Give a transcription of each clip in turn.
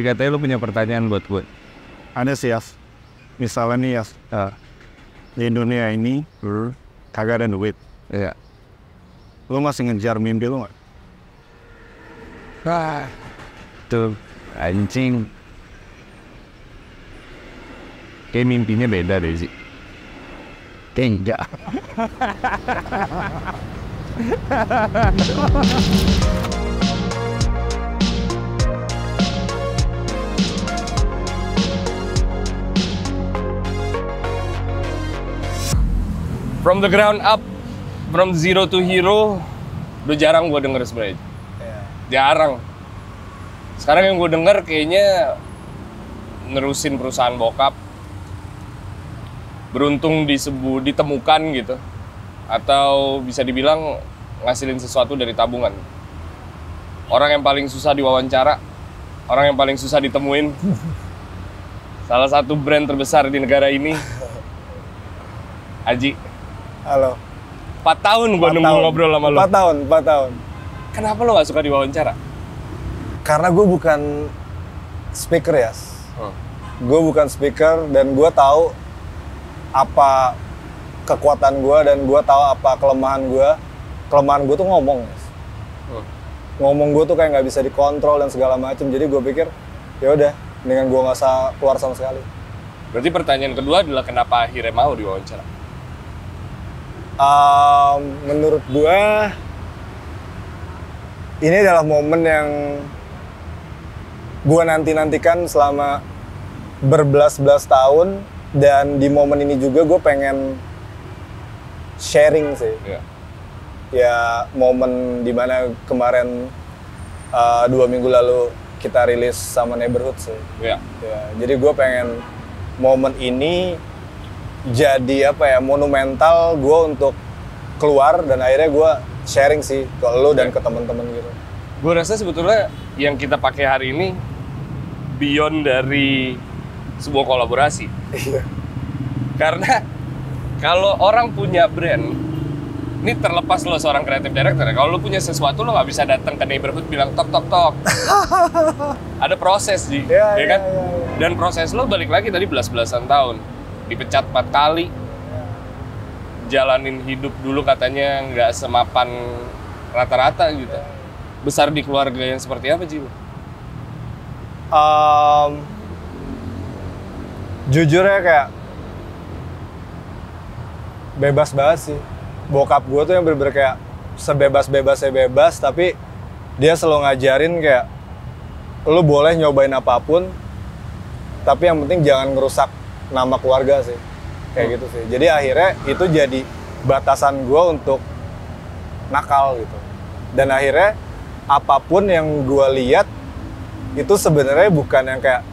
katanya lu punya pertanyaan buat gue. Ada sih, Yas. Misalnya nih, Yas. Di dunia ini, kagak ada duit. Iya. Lu masih ngejar mimpi lu nggak? Wah, tuh anjing. Kayak mimpinya beda deh sih. Kayak enggak. From the ground up, from zero to hero, udah jarang gue denger sebenarnya. Jarang. Sekarang yang gue denger kayaknya nerusin perusahaan bokap. Beruntung ditemukan gitu. Atau bisa dibilang ngasilin sesuatu dari tabungan. Orang yang paling susah diwawancara, orang yang paling susah ditemuin. Salah satu brand terbesar di negara ini. Aji. Halo. 4 tahun gue nunggu ngobrol sama lo. 4 tahun. Kenapa lo gak suka diwawancara? Karena gue bukan speaker ya. Gue bukan speaker dan gue tahu apa kekuatan gue dan gue tahu apa kelemahan gue. Kelemahan gue tuh ngomong. Ngomong gue tuh kayak nggak bisa dikontrol dan segala macam. Jadi gue pikir ya udah, dengan gue nggak usah keluar sama sekali. Berarti pertanyaan kedua adalah kenapa akhirnya mau diwawancara? Menurut gue ini adalah momen yang gue nantikan selama berbelas-belas tahun, dan di momen ini juga gue pengen sharing sih. Ya momen dimana kemarin 2 minggu lalu kita rilis sama Neighborhood sih. Ya, jadi gue pengen momen ini jadi monumental gue untuk keluar dan akhirnya gue sharing sih ke lo dan ke teman-teman gitu. Gue rasa sebetulnya yang kita pakai hari ini beyond dari sebuah kolaborasi. Karena kalau orang punya brand, ini terlepas lo seorang creative director, kalau lo punya sesuatu lo nggak bisa datang ke Neighborhood bilang tok tok tok. Ada proses Ji, ya kan? Dan proses lo balik lagi tadi belas-belasan tahun. Dipecat 4 kali, jalanin hidup dulu katanya nggak semapan rata-rata gitu. Besar di keluarga yang seperti apa Ji? Jujur ya kayak bebas banget sih. Bokap gue tuh yang bener-bener kayak sebebas-bebasnya bebas, tapi dia selalu ngajarin kayak lu boleh nyobain apapun, tapi yang penting jangan ngerusak nama keluarga sih, kayak gitu sih. Jadi akhirnya itu jadi batasan gue untuk nakal gitu. Dan akhirnya apapun yang gue lihat itu sebenarnya bukan yang kayak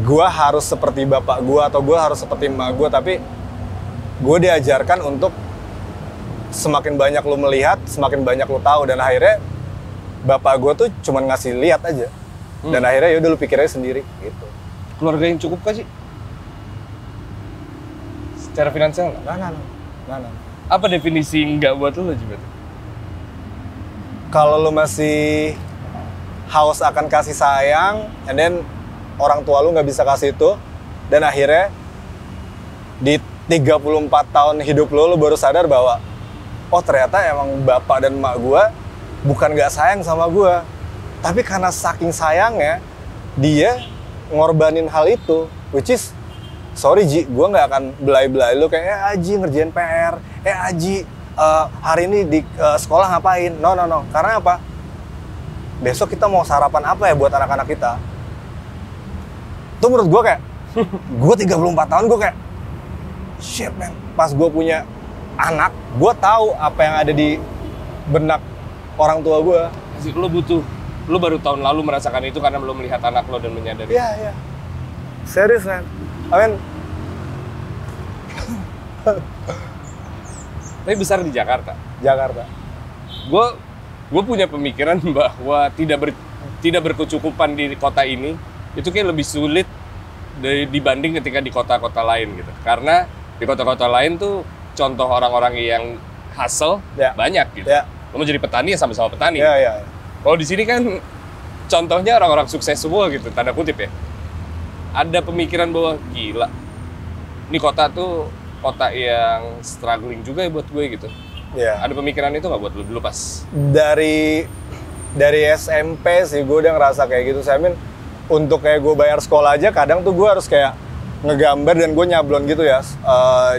gue harus seperti bapak gue atau gue harus seperti emak gue, tapi gue diajarkan untuk semakin banyak lu melihat, semakin banyak lu tahu. Dan akhirnya bapak gue tuh cuman ngasih lihat aja. Dan akhirnya yaudah lu pikirnya sendiri gitu. Keluarga yang cukup kah sih? Secara finansial nggak? Nggak. Apa definisi nggak buat lu juga? Kalau lu masih haus akan kasih sayang, and then orang tua lu nggak bisa kasih itu, dan akhirnya di 34 tahun hidup lu baru sadar bahwa oh ternyata emang bapak dan emak gua bukan nggak sayang sama gua, tapi karena saking sayangnya dia ngorbanin hal itu, which is sorry Ji, gue nggak akan belai-belai lu kayak Aji ngerjain PR, Aji hari ini di sekolah ngapain, no, karena apa? Besok kita mau sarapan apa ya buat anak-anak kita? Itu menurut gue kayak, gue 34 tahun gue kayak, shit man, pas gue punya anak, gue tahu apa yang ada di benak orang tua gue. Lu baru tahun lalu merasakan itu karena belum melihat anak lo dan menyadari. Iya. Serius man. Tapi besar di Jakarta. Gue punya pemikiran bahwa tidak berkecukupan di kota ini itu kayak lebih sulit dibanding ketika di kota-kota lain gitu. Karena di kota-kota lain tuh contoh orang-orang yang hustle banyak gitu. Lo mau jadi petani ya sama-sama petani. Iya. Kalau di sini kan contohnya orang-orang sukses semua gitu, tanda kutip ya. Ada pemikiran bahwa gila, ini kota tuh kota yang struggling juga ya buat gue gitu. Iya. Ada pemikiran itu nggak buat lu dulu pas? Dari SMP sih gue udah ngerasa kayak gitu. Saya untuk kayak gue bayar sekolah aja kadang tuh gue harus kayak ngegambar dan gue nyablon gitu ya.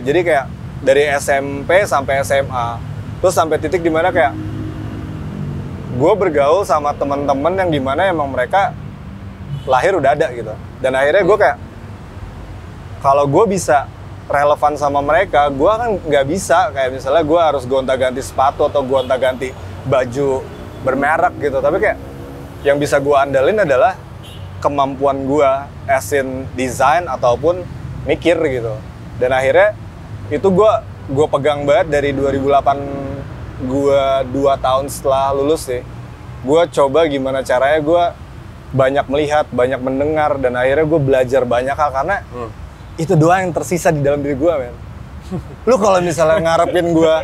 Jadi kayak dari SMP sampai SMA, terus sampai titik dimana kayak gue bergaul sama teman-teman yang dimana emang mereka lahir udah ada gitu. Dan akhirnya gue kayak kalau gue bisa relevan sama mereka, gue kan nggak bisa kayak misalnya gue harus gonta-ganti sepatu atau gonta-ganti baju bermerek gitu. Tapi kayak yang bisa gue andalin adalah kemampuan gue as in design ataupun mikir gitu. Dan akhirnya itu gue pegang banget dari 2008, gue 2 tahun setelah lulus sih. Gue coba gimana caranya gue banyak melihat, banyak mendengar, dan akhirnya gue belajar banyak hal karena itu doang yang tersisa di dalam diri gue, men. Lu kalau misalnya ngarepin gue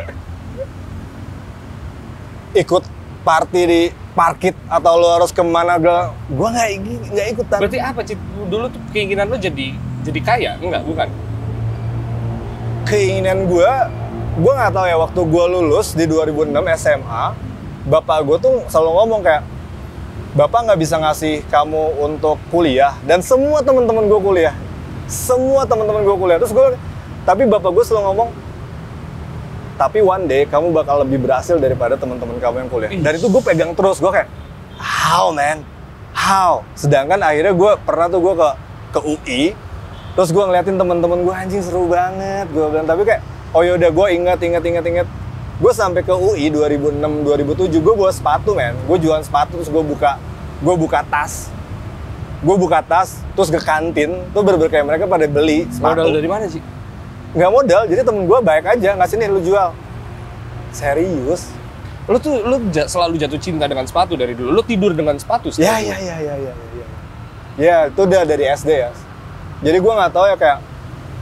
ikut party di parkit atau lu harus kemana, gue nggak ikutan. Berarti apa, Cid? Dulu tuh keinginan lu jadi kaya? Enggak, bukan? Keinginan gue nggak tahu ya, waktu gue lulus di 2006 SMA, bapak gue tuh selalu ngomong kayak, bapak nggak bisa ngasih kamu untuk kuliah, dan semua teman-teman gue kuliah. Terus tapi bapak gue selalu ngomong, tapi one day kamu bakal lebih berhasil daripada teman-teman kamu yang kuliah. Dan itu gue pegang terus, gue kayak, how man, how? Sedangkan akhirnya gue pernah tuh gue ke UI, terus gue ngeliatin teman-teman gue, anjing seru banget, gue bilang, tapi kayak, oh yaudah gue ingat. Gue sampai ke UI 2006-2007, gue bawa sepatu, men. Gue jualan sepatu, terus gue buka tas. Terus ke kantin, tuh bener-bener kayak mereka pada beli sepatu. Modal dari mana sih? Nggak modal, jadi temen gue baik aja, ngasih nih lu jual. Serius? Lu selalu jatuh cinta dengan sepatu dari dulu. Lu tidur dengan sepatu sih? Ya, itu udah dari SD ya. Jadi gue nggak tahu ya, kayak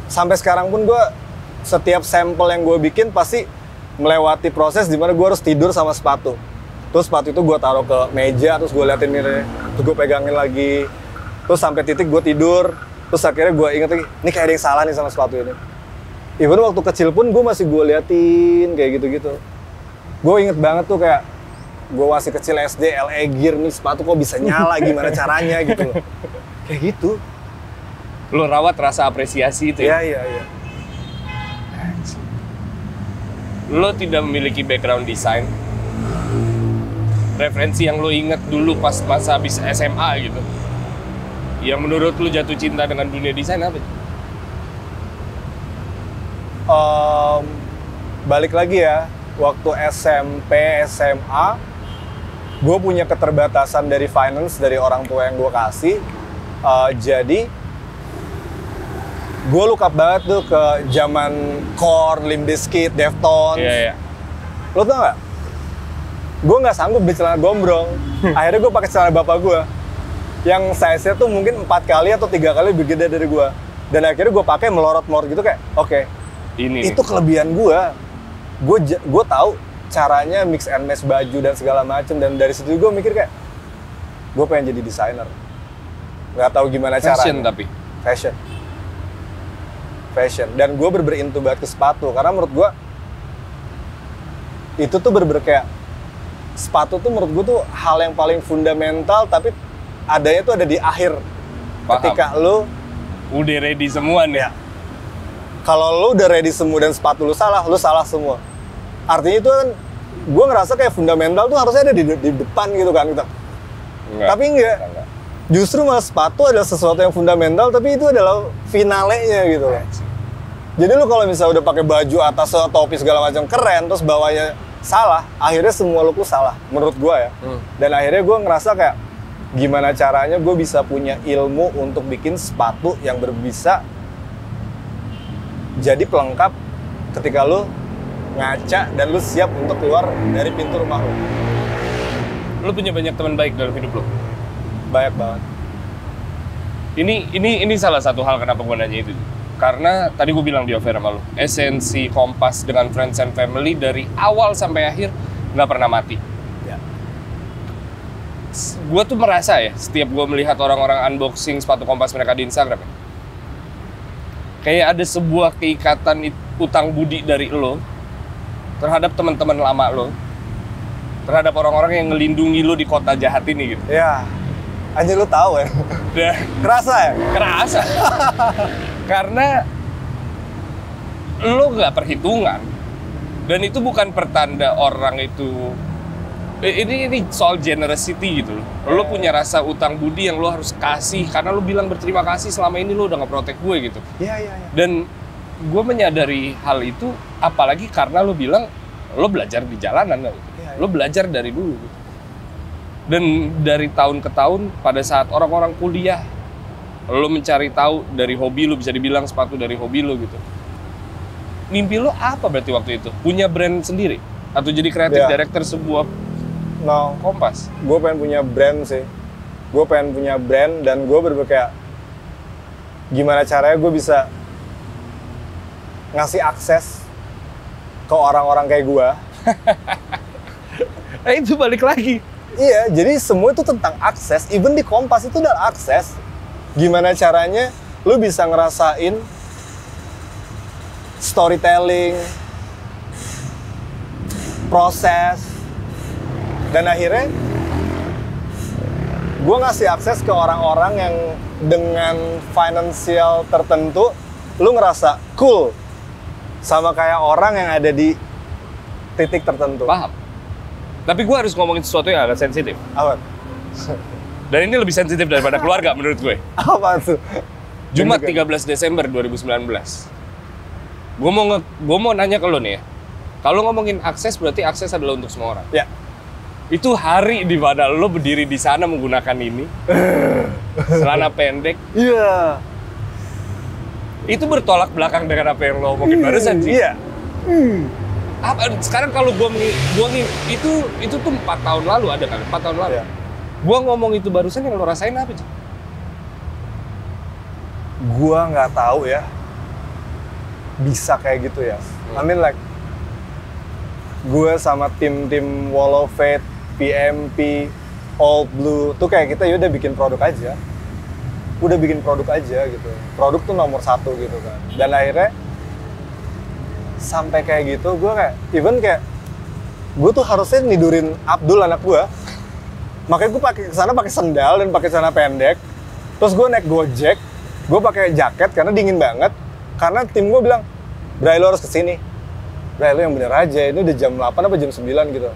sampai sekarang pun gue setiap sampel yang gue bikin pasti melewati proses dimana gue harus tidur sama sepatu. Terus sepatu itu gue taruh ke meja, terus gue liatin mirror, terus gue pegangin lagi. Terus sampai titik gue tidur, terus akhirnya gue inget lagi, ini kayak ada yang salah nih sama sepatu ini. Even waktu kecil pun gue masih gue liatin kayak gitu-gitu. Gue inget banget tuh kayak, gue masih kecil SD, LA Gear nih sepatu kok bisa nyala, gimana caranya gitu loh. Kayak gitu. Lo rawat rasa apresiasi itu ya? Iya. Lo tidak memiliki background desain, referensi yang lo inget dulu pas masa habis SMA gitu, yang menurut lo jatuh cinta dengan dunia desain apa? Balik lagi ya, waktu SMP, SMA, gue punya keterbatasan dari finance, dari orang tua yang gue kasih. Jadi, gue look up banget tuh ke zaman Korn, Limp Bizkit, Deftones. Iya. Lo tau nggak? Gue nggak sanggup beli celana gombrong. Akhirnya gue pakai celana bapak gue, yang size-nya tuh mungkin 4 kali atau 3 kali lebih gede dari gue. Dan akhirnya gue pakai melorot-melorot gitu, kayak, oke. Ini itu kelebihan gue. Gue tahu caranya mix and match baju dan segala macem, dan dari situ gue mikir kayak, gue pengen jadi desainer. Nggak tahu gimana fashion, caranya. tapi fashion. Dan gue berintu banget ke sepatu, karena menurut gue itu tuh kayak sepatu tuh menurut gue tuh hal yang paling fundamental, tapi adanya tuh ada di akhir. Paham. Ketika lu udah ready semua nih. Ya. Kalau lu udah ready semua dan sepatu lu salah semua. Artinya itu kan, gue ngerasa kayak fundamental tuh harusnya ada di depan gitu kan. Enggak. Tapi enggak. Justru malah sepatu adalah sesuatu yang fundamental, tapi itu adalah finalenya gitu loh. Jadi lu kalau misalnya udah pakai baju atas topi segala macam keren, terus bawahnya salah, akhirnya semua look lu salah, menurut gue ya. Dan akhirnya gue ngerasa kayak, gimana caranya gue bisa punya ilmu untuk bikin sepatu yang bisa jadi pelengkap ketika lu ngaca dan lu siap untuk keluar dari pintu rumah lu. Lu punya banyak teman baik dalam hidup lu? Banyak banget. Ini salah satu hal kenapa gue nanya itu. Karena tadi gue bilang di off-air sama lu, esensi Kompas dengan Friends and Family dari awal sampai akhir nggak pernah mati. Ya. gue tuh merasa ya, setiap gue melihat orang-orang unboxing sepatu Kompas mereka di Instagram ya, kayak ada sebuah keikatan utang budi dari lo terhadap teman-teman lama lo, terhadap orang-orang yang ngelindungi lo di kota jahat ini gitu. Ya, anjir lu tahu ya. Udah Kerasa ya? kerasa. Karena lo nggak perhitungan, dan itu bukan pertanda orang itu. Ini soal generosity gitu loh. Lo punya rasa utang budi yang lo harus kasih karena lo bilang berterima kasih selama ini lo udah nge-protect gue gitu. Iya. Dan gue menyadari hal itu, apalagi karena lo bilang lo belajar di jalanan gitu. Iya. Lo belajar dari dulu gitu. Dan dari tahun ke tahun, pada saat orang-orang kuliah, lo mencari tahu dari hobi lo, bisa dibilang sepatu dari hobi lo gitu. Mimpi lo apa berarti waktu itu? Punya brand sendiri? Atau jadi kreatif director sebuah No, Kompas? gue pengen punya brand sih. Gue pengen punya brand dan gue bener-bener kayak gimana caranya gue bisa ngasih akses ke orang-orang kayak gue. Itu balik lagi. Iya, jadi semua itu tentang akses. Even di Kompas itu udah akses. Gimana caranya lu bisa ngerasain storytelling, proses, dan akhirnya gue ngasih akses ke orang-orang yang dengan financial tertentu, lu ngerasa cool sama kayak orang yang ada di titik tertentu. Paham. Tapi gue harus ngomongin sesuatu yang agak sensitif. Apa? Dan ini lebih sensitif daripada keluarga menurut gue. Apa tuh? Jumat Dan juga- 13 Desember 2019. Gue mau nanya ke lo nih ya. Kalau ngomongin akses, berarti akses adalah untuk semua orang. Ya. Itu hari di mana lo berdiri di sana menggunakan ini. Celana pendek. Iya. Itu bertolak belakang dengan apa yang lo omongin barusan sih. Iya. Sekarang kalau itu tuh 4 tahun lalu ada kan? 4 tahun lalu. Iya. Gua ngomong itu barusan yang lo rasain apa sih? Gua nggak tahu ya bisa kayak gitu ya. I mean like gue sama tim Wall of Fate, PMP, Old Blue tuh kayak kita ya udah bikin produk aja. Udah bikin produk aja gitu. Produk tuh nomor 1 gitu kan. Dan akhirnya sampai kayak gitu gue kayak even kayak gue tuh harusnya nidurin Abdul anak gue. Makanya gue pakai kesana pakai sendal dan pakai celana pendek. Terus gue naik Gojek, gue pakai jaket karena dingin banget. Karena tim gue bilang, Bray lo harus kesini. Bray lo yang bener aja, ini udah jam 8 apa jam 9 gitu.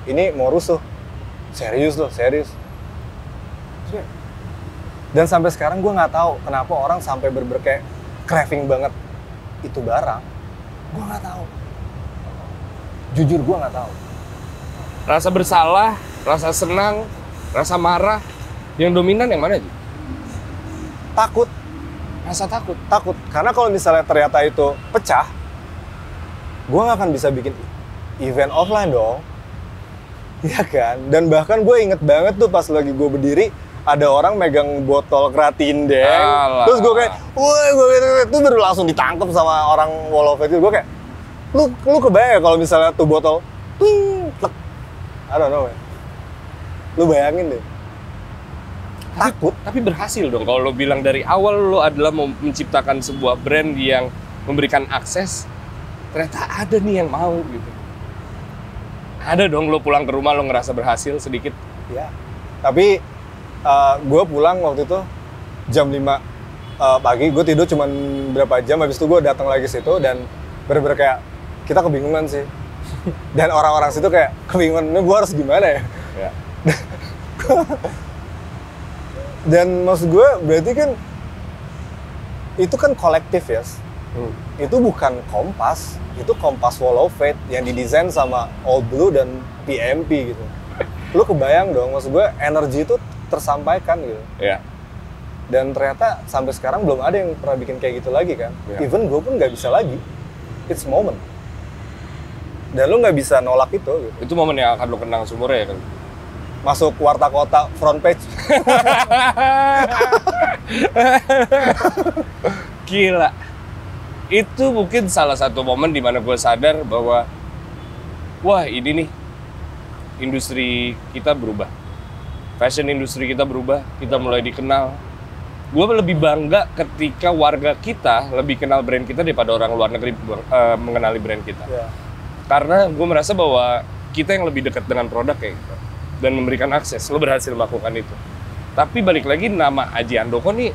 Ini mau rusuh. Serius loh, serius. Dan sampai sekarang gue nggak tahu kenapa orang sampai kayak craving banget itu barang. Gue nggak tahu. Jujur gue nggak tahu. Rasa bersalah, rasa senang, rasa marah, yang dominan yang mana sih? Takut. Rasa takut. Takut. Karena kalau misalnya ternyata itu pecah, gue nggak akan bisa bikin event offline dong. Iya kan? Dan bahkan gue inget banget tuh pas lagi gue berdiri, ada orang megang botol Kratin Deng. Alah. Terus gue kayak, woi, gue itu baru langsung ditangkap sama orang Wall of Fate. Gue kayak, lu kebayang ya kalau misalnya tuh botol, tlek. I don't know, man. Lu bayangin deh. Takut. Tapi berhasil dong kalau lo bilang dari awal lo adalah menciptakan sebuah brand yang memberikan akses. Ternyata ada nih yang mau gitu. Ada dong lo pulang ke rumah lo ngerasa berhasil sedikit. Ya. Tapi gue pulang waktu itu jam 5 pagi, gue tidur cuma berapa jam, habis itu gue datang lagi situ dan bener-bener kayak kita kebingungan sih. Dan orang-orang situ kayak kebingungan, ini gue harus gimana ya? Ya. Dan maksud gue berarti kan itu kan kolektif ya. Itu bukan Kompas, itu Kompas Wall of Fate yang didesain sama Old Blue dan PMP gitu. Lu kebayang dong, maksud gue energi itu tersampaikan gitu. Ya. Dan ternyata sampai sekarang belum ada yang pernah bikin kayak gitu lagi kan. Ya. Even gue pun nggak bisa lagi. It's moment. Dan lu nggak bisa nolak itu gitu. Itu momen yang akan lo kenang seumurnya ya kan. Masuk Warta Kota front page. Gila. Itu mungkin salah satu momen di mana gue sadar bahwa wah ini nih industri kita berubah. Fashion industri kita berubah, kita mulai dikenal. Gue lebih bangga ketika warga kita lebih kenal brand kita daripada orang luar negeri mengenali brand kita. Karena gue merasa bahwa kita yang lebih dekat dengan produk kayak gitu. Dan memberikan akses, lo berhasil melakukan itu. Tapi balik lagi, nama Aji Handoko nih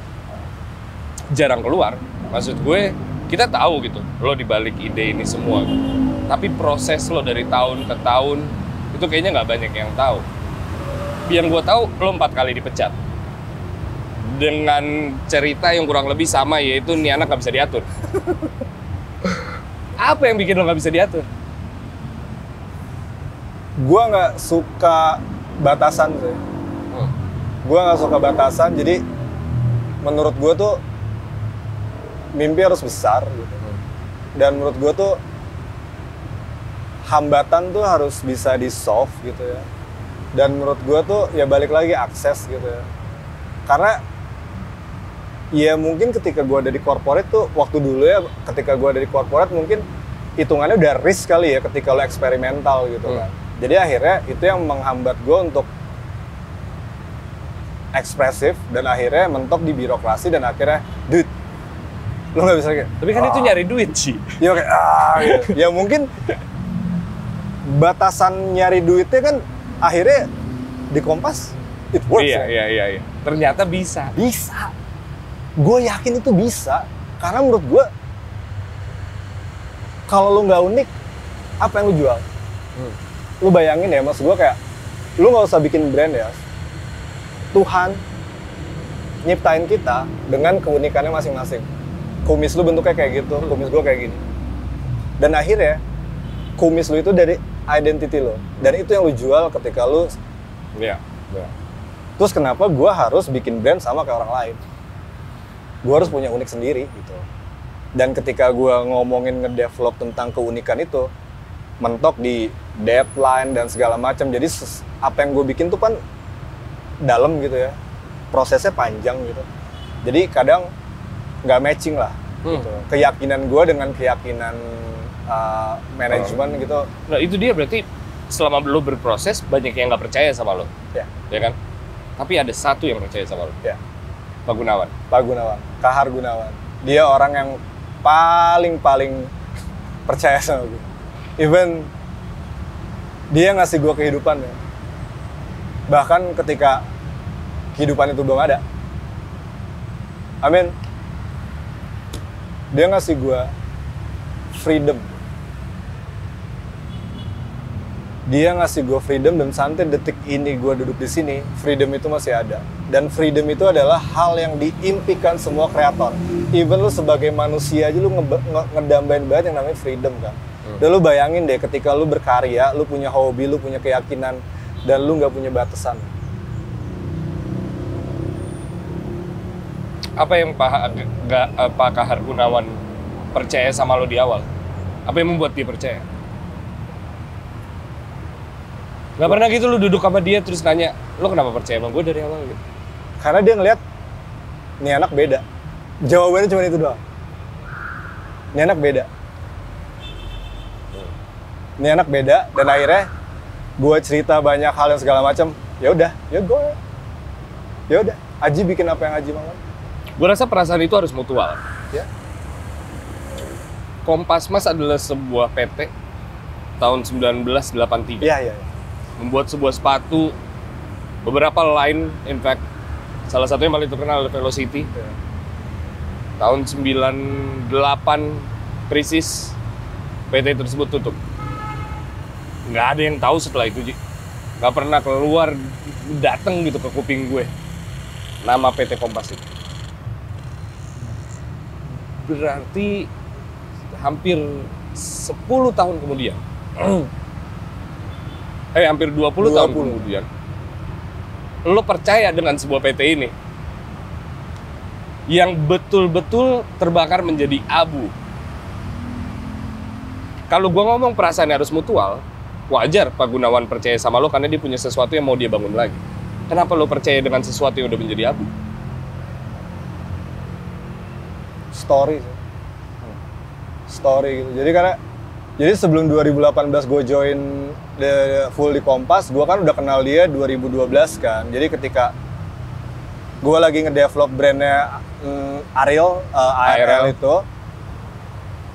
jarang keluar. Maksud gue, kita tahu gitu, lo dibalik ide ini semua. Tapi proses lo dari tahun ke tahun, itu kayaknya nggak banyak yang tahu. Yang gue tahu, lo 4 kali dipecat. Dengan cerita yang kurang lebih sama, yaitu nih anak nggak bisa diatur. Apa yang bikin lo nggak bisa diatur? Gue nggak suka batasan sih. Gue nggak suka batasan, jadi menurut gue tuh mimpi harus besar gitu. Dan menurut gue tuh hambatan tuh harus bisa di-solve gitu ya. Dan menurut gue tuh ya balik lagi akses gitu ya. Karena ya mungkin ketika gue ada di corporate tuh, waktu dulu ya ketika gue ada di corporate mungkin hitungannya udah risk kali ya ketika lo eksperimental gitu kan. Jadi akhirnya itu yang menghambat gue untuk ekspresif dan akhirnya mentok di birokrasi dan akhirnya duit. Lo nggak bisa kayak. Tapi kan itu nyari duit sih. Ya kayak gitu. Ya mungkin batasan nyari duitnya kan akhirnya di Kompas it works. Iya. Ternyata bisa. Bisa. Gue yakin itu bisa. Karena menurut gue kalau lo nggak unik, apa yang lo jual? Lu bayangin ya, maksud gue kayak lu nggak usah bikin brand ya. Tuhan nyiptain kita dengan keunikannya masing-masing. Kumis lu bentuknya kayak gitu, kumis gue kayak gini. Dan akhirnya kumis lu itu dari identity lu. Dan itu yang lu jual ketika lu. Iya. Terus kenapa gue harus bikin brand sama kayak orang lain? Gue harus punya unik sendiri gitu. Dan ketika gue ngomongin ngedevelop tentang keunikan itu, mentok di deadline dan segala macam. Jadi apa yang gue bikin tuh kan dalam gitu ya, prosesnya panjang gitu. Jadi kadang nggak matching lah. Gitu. Keyakinan gue dengan keyakinan manajemen gitu. Nah itu dia berarti selama lo berproses banyak yang nggak percaya sama lo, ya kan? Tapi ada satu yang percaya sama lo. Ya. Pak Gunawan. Kahar Gunawan. Dia orang yang paling percaya sama gue. Even dia ngasih gue kehidupan ya. Bahkan ketika kehidupan itu belum ada. Amin. Dia ngasih gue freedom. Dia ngasih gue freedom dan sampai detik ini gue duduk di sini, freedom itu masih ada. Dan freedom itu adalah hal yang diimpikan semua kreator. Even lu sebagai manusia aja lu ngedambain banget yang namanya freedom kan. Dan lu bayangin deh ketika lu berkarya, lu punya hobi, lu punya keyakinan, dan lu nggak punya batasan. Apa yang Pak Kahar Gunawan percaya sama lo di awal? Apa yang membuat dia percaya? Gak pernah gitu lu duduk sama dia terus nanya, lo kenapa percaya sama gue dari awal gitu? Karena dia ngeliat, nih anak beda. Jawabannya cuma itu doang. Nih anak beda. Nih anak beda, dan akhirnya gue cerita banyak hal yang segala macam. Ya udah, ya udah. Aji bikin apa yang Aji mau. Gue rasa perasaan itu harus mutual. Ya. Kompasmas adalah sebuah PT tahun 1983. Iya. Membuat sebuah sepatu, beberapa line, in fact, salah satunya paling terkenal adalah Velocity. Ya. Tahun 98 krisis, PT tersebut tutup. Nggak ada yang tahu setelah itu, Ji. Nggak pernah keluar, datang gitu ke kuping gue. Nama PT Kompas itu. Berarti hampir 10 tahun kemudian. Hampir 20 tahun kemudian. Lo percaya dengan sebuah PT ini yang betul-betul terbakar menjadi abu. Kalau gue ngomong perasaan harus mutual, wajar Pak Gunawan percaya sama lo karena dia punya sesuatu yang mau dia bangun lagi. Kenapa lo percaya dengan sesuatu yang udah menjadi abu? Story gitu. Jadi karena Jadi sebelum 2018 gue join full di Kompas, gue kan udah kenal dia 2012 kan. Jadi ketika gue lagi ngedevelop brandnya ARL itu,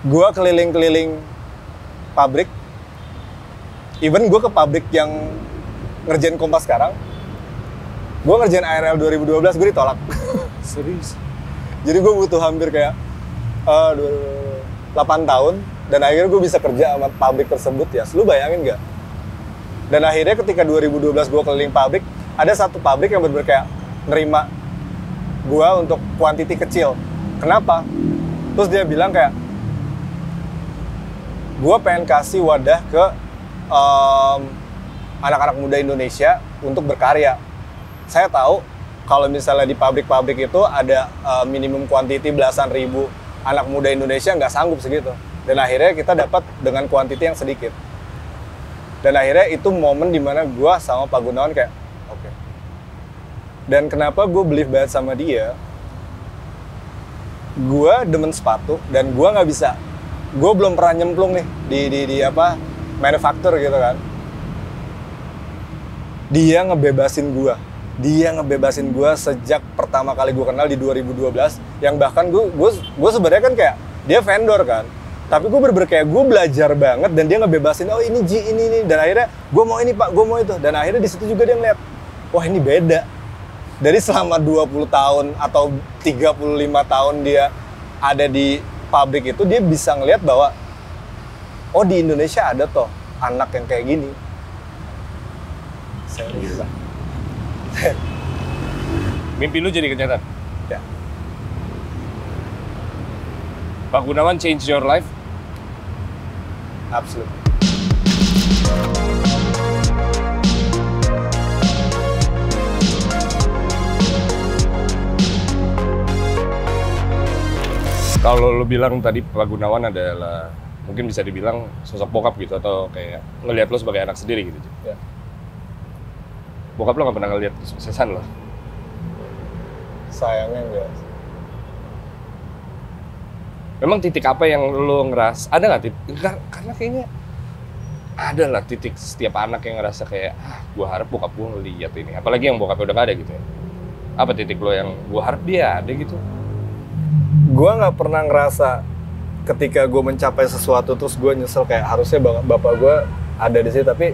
gue keliling-keliling pabrik. Even gue ke pabrik yang ngerjain Kompas sekarang, gue ngerjain ARL 2012, gue ditolak. Serius. Jadi gue butuh hampir kayak 8 tahun, dan akhirnya gue bisa kerja sama pabrik tersebut ya. Lu bayangin gak? Dan akhirnya ketika 2012 gue keliling pabrik, ada satu pabrik yang bener-bener kayak nerima gue untuk kuantiti kecil. Kenapa? Terus dia bilang kayak, gue pengen kasih wadah ke anak-anak muda Indonesia untuk berkarya. Saya tahu kalau misalnya di pabrik-pabrik itu ada minimum kuantiti belasan ribu anak muda Indonesia nggak sanggup segitu. Dan akhirnya kita dapat dengan kuantiti yang sedikit. Dan akhirnya itu momen dimana gue sama Pak Gunawan kayak, oke. Dan kenapa gue believe banget sama dia, gue demen sepatu dan gue nggak bisa, gue belum pernah nyemplung nih di apa manufaktur gitu kan. Dia ngebebasin gue sejak pertama kali gue kenal di 2012, yang bahkan gue sebenarnya kan kayak dia vendor kan, tapi gue kayak gue belajar banget dan dia ngebebasin, oh ini Ji ini, dan akhirnya gue mau ini Pak, gue mau itu, dan akhirnya di situ juga dia ngeliat, wah ini beda. Dari selama 20 tahun atau 35 tahun dia ada di pabrik itu, dia bisa ngeliat bahwa oh di Indonesia ada toh anak yang kayak gini. Serius. Mimpi lu jadi kenyataan? Ya. Pak Gunawan change your life? Absolutely. Kalau lu bilang tadi Pak Gunawan adalah mungkin bisa dibilang sosok bokap gitu, atau kayak ngelihat lo sebagai anak sendiri gitu. Ya. Bokap lo nggak pernah ngelihat kesuksesan lo? Sayangnya enggak. Memang titik apa yang lo ngeras? Ada nggak titik? Enggak, karena kayaknya ada lah titik setiap anak yang ngerasa kayak, gue harap bokap gue ngeliat ini. Apalagi yang bokapnya udah nggak ada gitu ya. Apa titik lo yang gue harap dia ada gitu? Gue nggak pernah ngerasa ketika gue mencapai sesuatu terus gue nyesel kayak harusnya bapak gue ada di sini. Tapi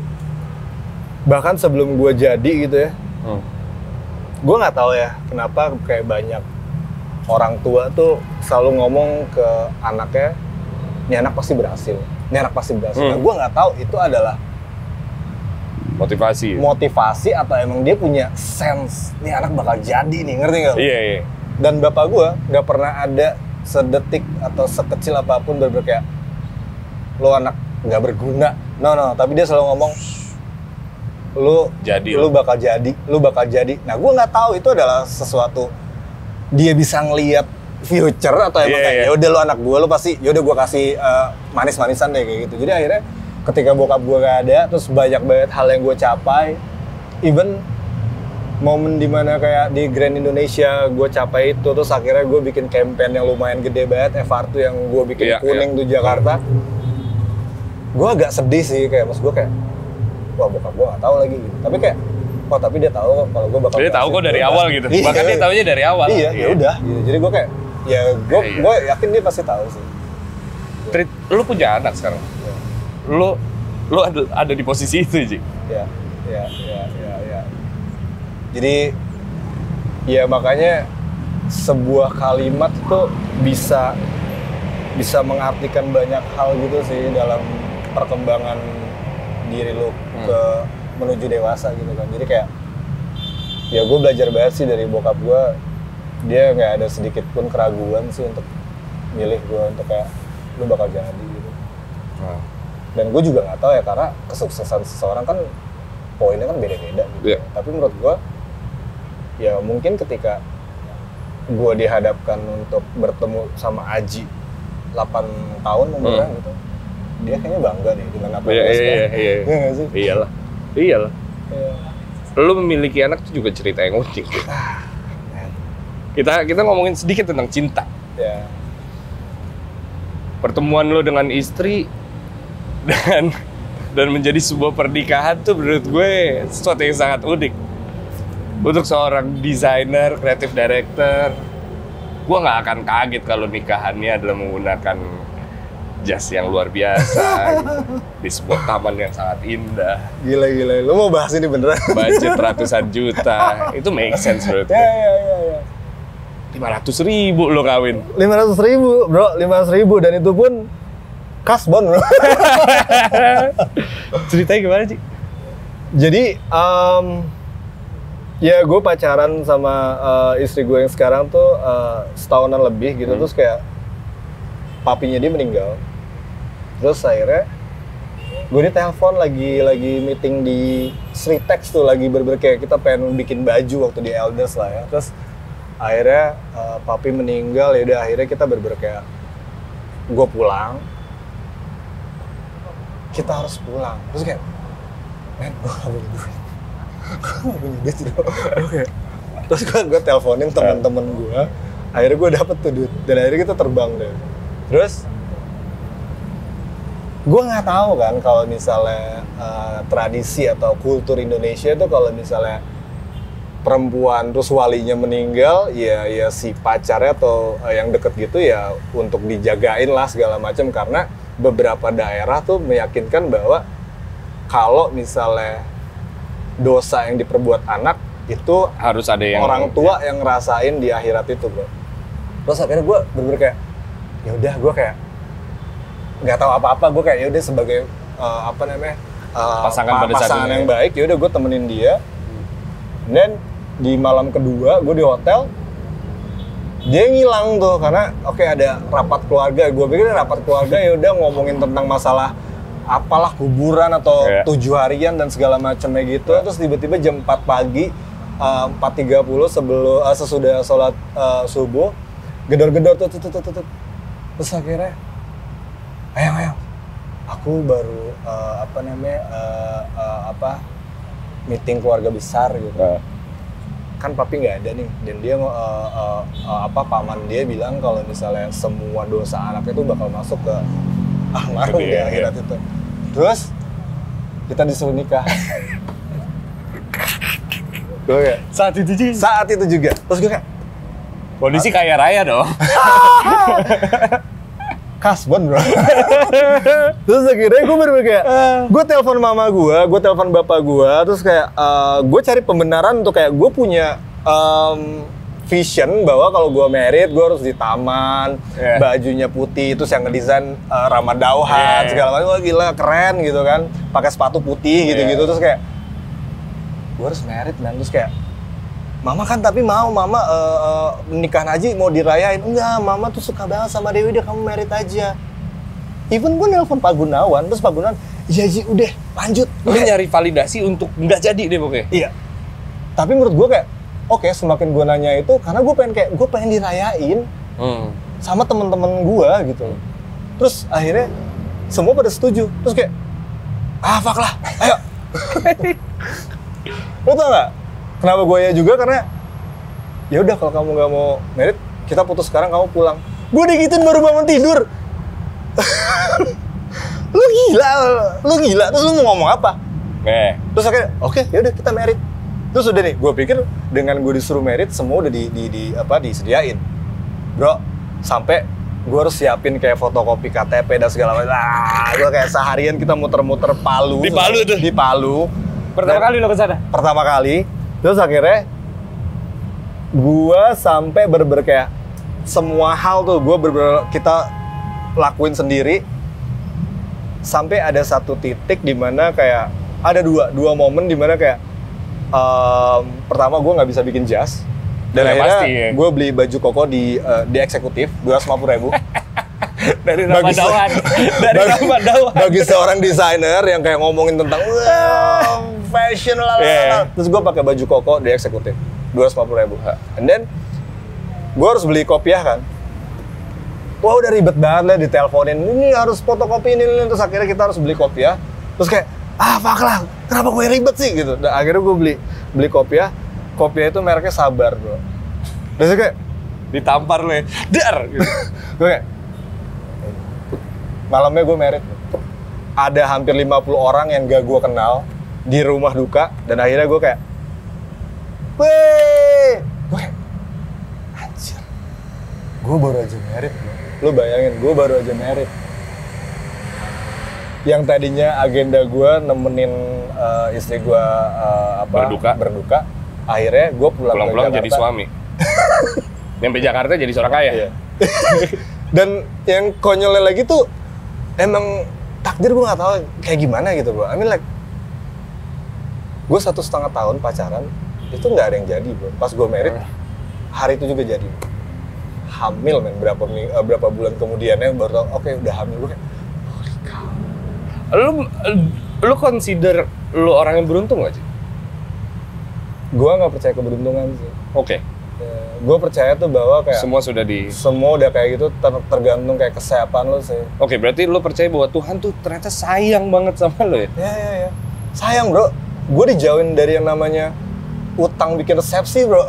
bahkan sebelum gue jadi gitu ya, gue nggak tahu ya kenapa kayak banyak orang tua tuh selalu ngomong ke anaknya, ini anak pasti berhasil, ini anak pasti berhasil. Nah, gue nggak tahu itu adalah motivasi atau emang dia punya sense, ini anak bakal jadi nih, ngerti nggak? Iya. Dan bapak gue nggak pernah ada sedetik atau sekecil apapun bener-bener kayak lo anak nggak berguna, no. Tapi dia selalu ngomong, lu bakal jadi. Nah, gue nggak tahu itu adalah sesuatu dia bisa ngelihat future atau emang kayak ya udah lu anak gue, lu pasti ya udah gue kasih manis-manisan deh kayak gitu. Jadi akhirnya ketika bokap gue gak ada, terus banyak banget hal yang gue capai, even momen dimana kayak di Grand Indonesia gue capai itu, terus akhirnya gue bikin campaign yang lumayan gede banget, FR2 yang gue bikin kuning tuh Jakarta. Gue agak sedih sih, kayak maksud gue kayak, wah bokap gue gak tahu lagi gitu. Tapi kayak, oh tapi dia tahu kalau gue bakal. Dia tahu kok dari awal gitu. Bahkan dia tahunya dari awal. Iya, ya udah. Gitu. Jadi gue kayak, ya gue yakin dia pasti tahu sih. Lu punya anak sekarang. Ya. Lu ada di posisi itu, Ji. Ya. Jadi ya makanya sebuah kalimat itu bisa mengartikan banyak hal gitu sih dalam perkembangan diri lu ke menuju dewasa gitu kan. Jadi kayak ya gue belajar banget sih dari bokap gue, dia nggak ada sedikit pun keraguan sih untuk milih gue untuk kayak lu bakal jadi gitu. Dan gue juga nggak tahu ya, karena kesuksesan seseorang kan poinnya kan beda-beda gitu. Tapi menurut gue ya mungkin ketika gue dihadapkan untuk bertemu sama Aji 8 tahun umurnya gitu, dia kayaknya bangga deh dengan apa yang gue sekarang. Iya nggak sih? Iyalah. Iya. Lu memiliki anak itu juga cerita yang unik. Kita ngomongin sedikit tentang cinta. Ya. Pertemuan lu dengan istri dan menjadi sebuah pernikahan tuh menurut gue sesuatu yang sangat unik untuk seorang desainer, kreatif director. Gue nggak akan kaget kalau nikahannya adalah menggunakan jas yang luar biasa di sebuah taman yang sangat indah. Gila. Lu mau bahas ini beneran? Budget ratusan juta, itu make sense menurut gue. Ya. 500.000 lo kawin. 500.000 bro, 500.000 dan itu pun kasbon bro. Ceritanya gimana sih? Jadi ya gue pacaran sama istri gue yang sekarang tuh setahunan lebih gitu. Terus kayak papinya dia meninggal. Terus akhirnya gue ditelepon lagi meeting di Sritex tuh, lagi bener-bener kayak kita pengen bikin baju waktu di Elders lah ya. Terus akhirnya papi meninggal, ya udah akhirnya kita bener-bener kayak gue pulang, kita harus pulang. Terus kayak, men, gue gak punya duit, terus gue teleponin teman-teman gue, akhirnya gue dapet tuh duit, dan akhirnya kita terbang deh. Terus gue nggak tahu kan kalau misalnya tradisi atau kultur Indonesia itu kalau misalnya perempuan terus walinya meninggal, ya si pacarnya atau yang deket gitu ya untuk dijagain lah segala macam, karena beberapa daerah tuh meyakinkan bahwa kalau misalnya dosa yang diperbuat anak itu harus ada yang orang tua yang ngerasain di akhirat itu bro. Terus akhirnya gue bener-bener kayak ya udah, gue kayak nggak tahu apa-apa, gue kayak ya udah sebagai pasangan yang baik, ya udah gue temenin dia. Dan di malam kedua gue di hotel, dia ngilang tuh karena ada rapat keluarga. Gue pikir rapat keluarga ya udah ngomongin tentang masalah apalah kuburan atau 7 harian dan segala macamnya gitu. Terus tiba-tiba jam 4 pagi 4.30 sebelum sesudah sholat subuh gedor-gedor tuh. Terus akhirnya ayo aku baru meeting keluarga besar gitu. Kan papi nggak ada nih, dan dia paman dia bilang kalau misalnya semua dosa anak itu bakal masuk ke almarhum di akhirat itu. Terus kita disuruh nikah. Gue kayak saat itu juga. Terus gue kayak kondisi kaya raya dong. kasbon bro. Terus akhirnya gue bener-bener kayak gue telepon mama gue telepon bapak gue, terus kayak gue cari pembenaran untuk kayak gue punya vision bahwa kalau gue married gue harus di taman, bajunya putih, terus yang ngedesain Rama Dauhan segala macam. Wah gila keren gitu kan, pakai sepatu putih gitu-gitu. Terus kayak gue harus married man. Terus kayak mama kan tapi mau, mama nikahan Haji mau dirayain. Enggak, mama tuh suka banget sama Dewi, udah kamu merit aja. Even gue nelfon Pak Gunawan, terus Pak Gunawan, iya Ji udah lanjut. Udah nyari validasi untuk nggak jadi deh pokoknya. Iya. Tapi menurut gue kayak, oke, semakin gue nanya itu, karena gue pengen dirayain sama temen-temen gue gitu. Terus akhirnya semua pada setuju. Terus kayak, fuck lah, ayo. Lo tau nggak? Kenapa gue ya juga, karena ya udah kalau kamu nggak mau merit, kita putus sekarang, kamu pulang. Gue digituin baru bangun tidur. Lu gila. Terus lu mau ngomong apa? Terus akhirnya, oke, ya udah kita merit. Terus udah nih, gue pikir dengan gue disuruh merit semua udah disediain, bro. Sampai gue harus siapin kayak fotokopi KTP dan segala macam. Gue kayak seharian kita muter-muter Palu. Di Palu tuh. Di Palu. Pertama kali lo kesana? Pertama kali. Terus akhirnya gua sampai bener-bener kayak semua hal tuh gua bener-bener kita lakuin sendiri. Sampai ada satu titik di mana kayak ada dua momen di mana kayak pertama gua nggak bisa bikin jas, dan akhirnya gua beli baju koko di eksekutif 250.000. Dari Rama Dauhan. Bagi seorang desainer yang kayak ngomongin tentang fashion lah. Terus gue pakai baju koko di eksekutif 250.000. And then gue harus beli kopiah kan. Wah udah ribet banget lah, diteleponin, ini harus fotokopi ini. Terus akhirnya kita harus beli kopiah. Terus kayak fuck lah, kenapa gue ribet sih gitu. Dan akhirnya gue beli kopiah. Kopiah itu mereknya Sabar bro. Terus kayak ditampar lo ya, dar gitu. Gue kayak malamnya gue merit. ada hampir 50 orang yang gak gue kenal di rumah duka, dan akhirnya gue kayak, weh, gue kayak, anjir, gue baru aja married, bro. Lu bayangin, gue baru aja married. Yang tadinya agenda gue nemenin istri gue berduka, akhirnya gue pulang-pulang jadi suami. Nyampe Jakarta jadi seorang kaya. Iya. Dan yang konyolnya lagi tuh, emang takdir gue nggak tahu kayak gimana gitu bro. I mean like, gue 1,5 tahun pacaran itu nggak ada yang jadi bro. Pas gue married, hari itu juga jadi. Hamil men, berapa bulan kemudiannya baru tau, oke, udah hamil. Gue kayak, holy cow. Lu consider lu orang yang beruntung gak sih? Gue nggak percaya keberuntungan sih. Oke. Gue percaya tuh bahwa kayak semua udah kayak gitu, tergantung kayak kesiapan lo sih. Oke, berarti lo percaya bahwa Tuhan tuh ternyata sayang banget sama lo ya? Ya. Sayang bro, gue dijauhin dari yang namanya utang bikin resepsi bro.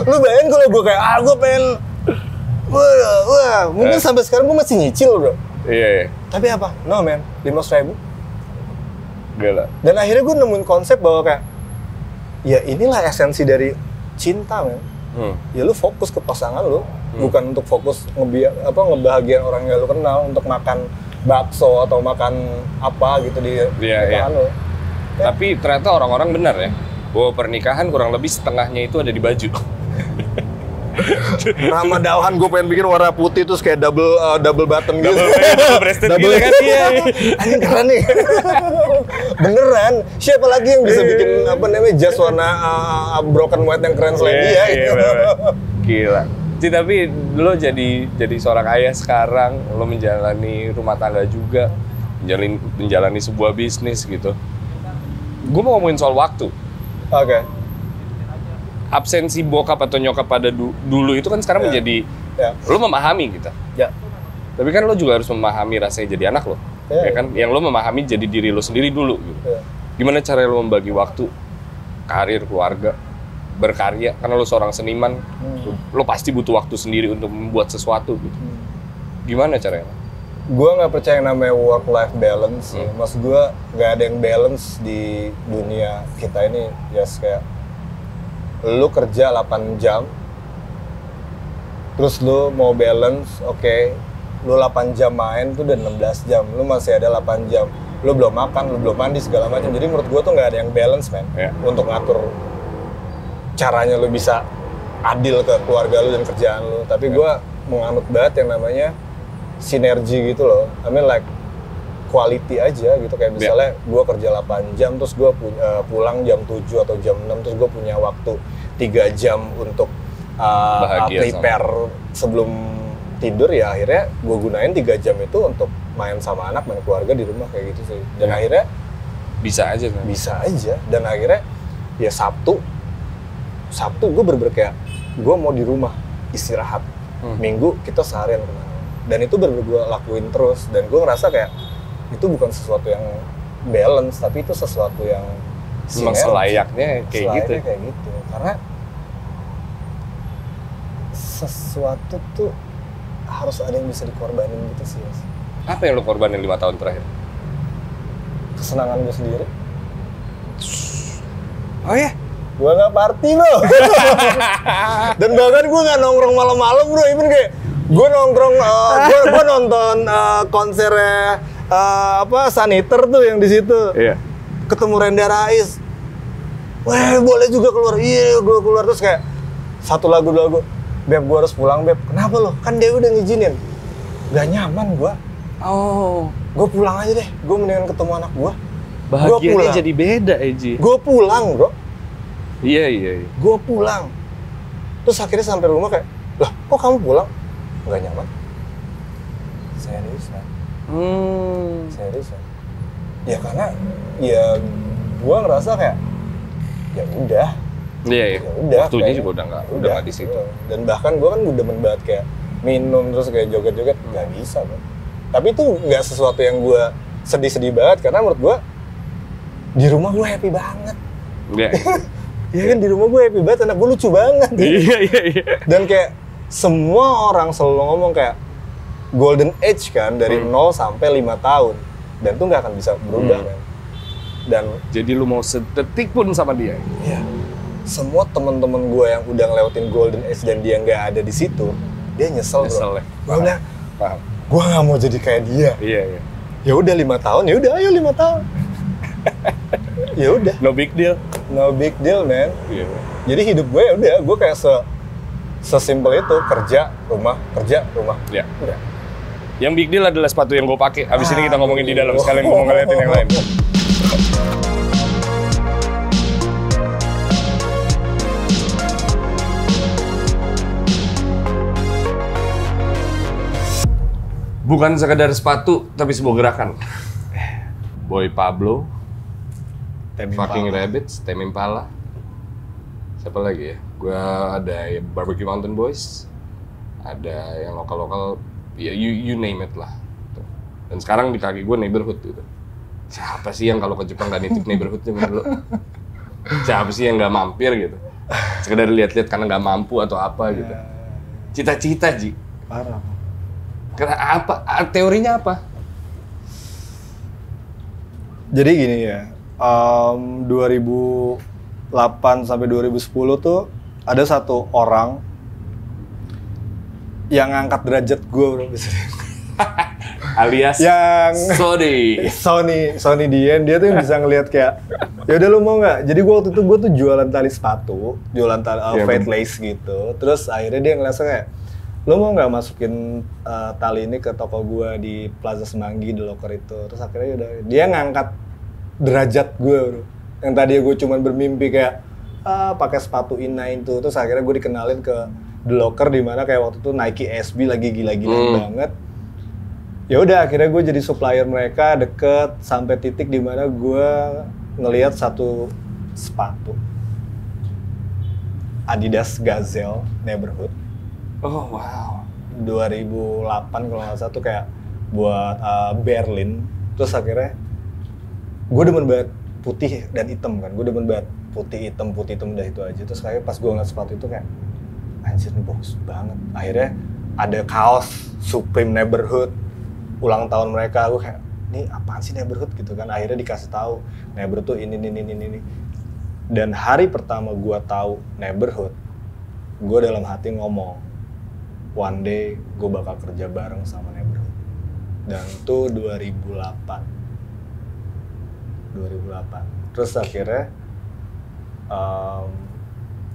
Lu bayangin kalau gue kayak, gue pengen, mungkin sampai sekarang gue masih nyicil bro. Iya. Tapi apa? No man, 500.000. Gila. Dan akhirnya gue nemuin konsep bahwa kayak, ya inilah esensi dari cinta men. Ya lu fokus ke pasangan lu, bukan untuk fokus ngebahagiain orang yang lu kenal, untuk makan bakso atau makan apa gitu di pernikahan lu. Ya. Tapi ternyata orang-orang benar ya, bahwa pernikahan kurang lebih setengahnya itu ada di baju. Ramadahan gue pengen bikin warna putih terus kayak double button gitu. Double breasted gitu kan dia. Anjing keren nih. Beneran. Siapa lagi yang bisa bikin jas warna broken white yang keren selain dia gitu. Gila. Tapi lo jadi seorang ayah sekarang, lo menjalani rumah tangga juga, menjalani sebuah bisnis gitu. Gue mau ngomongin soal waktu. Oke. Absensi bokap atau nyokap pada dulu itu kan sekarang menjadi lo memahami gitu. Ya. Tapi kan lo juga harus memahami rasanya jadi anak lo. Ya kan? Yang lo memahami jadi diri lo sendiri dulu gitu. Gimana cara lo membagi waktu, karir, keluarga, berkarya? Karena lo seorang seniman, lo pasti butuh waktu sendiri untuk membuat sesuatu gitu. Gimana caranya? Gue nggak percaya yang namanya work-life balance. Maksud gue nggak ada yang balance di dunia kita ini. Just kayak lu kerja 8 jam, terus lu mau balance, oke, lu 8 jam main tuh udah 16 jam, lu masih ada 8 jam, lu belum makan, lu belum mandi, segala macam. Jadi menurut gua tuh nggak ada yang balance, man, untuk ngatur caranya lu bisa adil ke keluarga lu dan kerjaan lu. Tapi gua menganut banget yang namanya sinergi gitu loh. I mean like, quality aja gitu, kayak misalnya gue kerja 8 jam terus gue pulang jam 7 atau jam 6 terus gue punya waktu 3 jam untuk prepare sebelum tidur, ya akhirnya gue gunain 3 jam itu untuk main sama anak, main keluarga di rumah kayak gitu sih. Dan akhirnya bisa aja dan akhirnya ya Sabtu gue bener-bener kayak gue mau di rumah istirahat. Minggu kita seharian kemana, dan itu bener-bener gue lakuin terus, dan gue ngerasa kayak itu bukan sesuatu yang balance, tapi itu sesuatu yang memang selayaknya kayak gitu. Karena sesuatu tuh harus ada yang bisa dikorbanin gitu sih. Apa yang lo korbanin 5 tahun terakhir? Kesenangan gue sendiri. Oh ya? Gue nggak party bro. Dan bahkan gue nggak nongkrong malam-malam bro. Even kayak gue nongkrong, gue nonton konsernya Saniter tuh yang di situ. Iya. Ketemu Renda Rais. Wah, boleh juga keluar. Iya, gue keluar terus kayak satu lagu. Beb, gue harus pulang, Beb. Kenapa lo? Kan Dewi udah ngizinin. Gak nyaman gue. Oh. Gue pulang aja deh. Gue mendingan ketemu anak gue. Bahagianya jadi beda, Eji. Gue pulang, bro. Iya. Gue pulang. Terus akhirnya sampai rumah kayak, lah, kok kamu pulang? Gak nyaman. Serius, man. Serius kan? Ya karena ya gue ngerasa kayak ya udah. Iya. Ya udah. Waktunya juga udah nggak di situ. Dan bahkan gue kan udah banget kayak minum terus kayak joget-joget nggak bisa kan. Tapi itu nggak sesuatu yang gue sedih-sedih banget, karena menurut gue di rumah gue happy banget. Iya. Ya kan, di rumah gue happy banget, anak gue lucu banget. Iya. Dan kayak semua orang selalu ngomong kayak, golden age kan dari 0 sampai 5 tahun dan tuh nggak akan bisa berubah kan. Dan Jadi lu mau sedetik pun sama dia? ya, semua temen-temen gue yang udah ngelewatin golden age dan dia nggak ada di situ, dia nyesel bro. Ya? Gue bilang, Paham. gue nggak mau jadi kayak dia. Iya. Ya udah 5 tahun, ya udah ayo 5 tahun. Ya udah, No big deal. no big deal man. Iya. Jadi hidup gue ya udah, gue kayak sesimpel itu, kerja, rumah. Ya. Udah. Yang big deal adalah sepatu yang gue pakai. Abis ini kita ngomongin di dalam, sekalian gue mau ngeliatin yang lain. Bukan sekedar sepatu, tapi sebuah gerakan. Boy Pablo, Fucking Rabbits, Tame Impala. Siapa lagi ya? Gue ada ya Barbecue Mountain Boys, ada yang lokal-lokal, ya you name it lah. Tuh. Dan sekarang di kaki gue Neighborhood gitu. Siapa sih yang kalau ke Jepang gak nitip Neighborhood zaman dulu? Siapa sih yang gak mampir gitu? Sekedar lihat-lihat karena gak mampu atau apa gitu. Cita-cita, Ji. Parah. Karena apa? Teorinya apa? Jadi gini ya, 2008 sampai 2010 tuh ada satu orang yang ngangkat derajat gue bro. Alias Yang Sony Dien, dia tuh yang bisa ngelihat kayak, ya udah lu mau nggak? Jadi gue waktu itu gue tuh jualan tali sepatu, jualan tali fade lace gitu. Terus akhirnya dia ngerasa kayak, lu mau nggak masukin tali ini ke toko gue di Plaza Semanggi di loker itu. Terus akhirnya udah dia ngangkat derajat gue bro. Yang tadi gue cuman bermimpi kayak pakai sepatu inline tuh. Terus akhirnya gue dikenalin ke The Locker di mana kayak waktu itu Nike SB lagi gila-gila banget. Ya udah akhirnya gue jadi supplier mereka, deket sampai titik di mana gue ngelihat satu sepatu Adidas Gazelle Neighborhood. Oh wow. 2008 kalau nggak salah tuh kayak buat Berlin. Terus akhirnya gue demen banget putih dan hitam kan. Gue demen banget putih hitam udah itu aja. Terus kayak pas gue ngeliat sepatu itu kayak anjir nih bagus banget. Akhirnya ada kaos Supreme Neighborhood ulang tahun mereka. Gue kayak ini apaan sih Neighborhood gitu kan. Akhirnya dikasih tahu Neighborhood tuh ini. Dan hari pertama gue tahu Neighborhood, gue dalam hati ngomong, one day gue bakal kerja bareng sama Neighborhood. Dan itu 2008. Terus akhirnya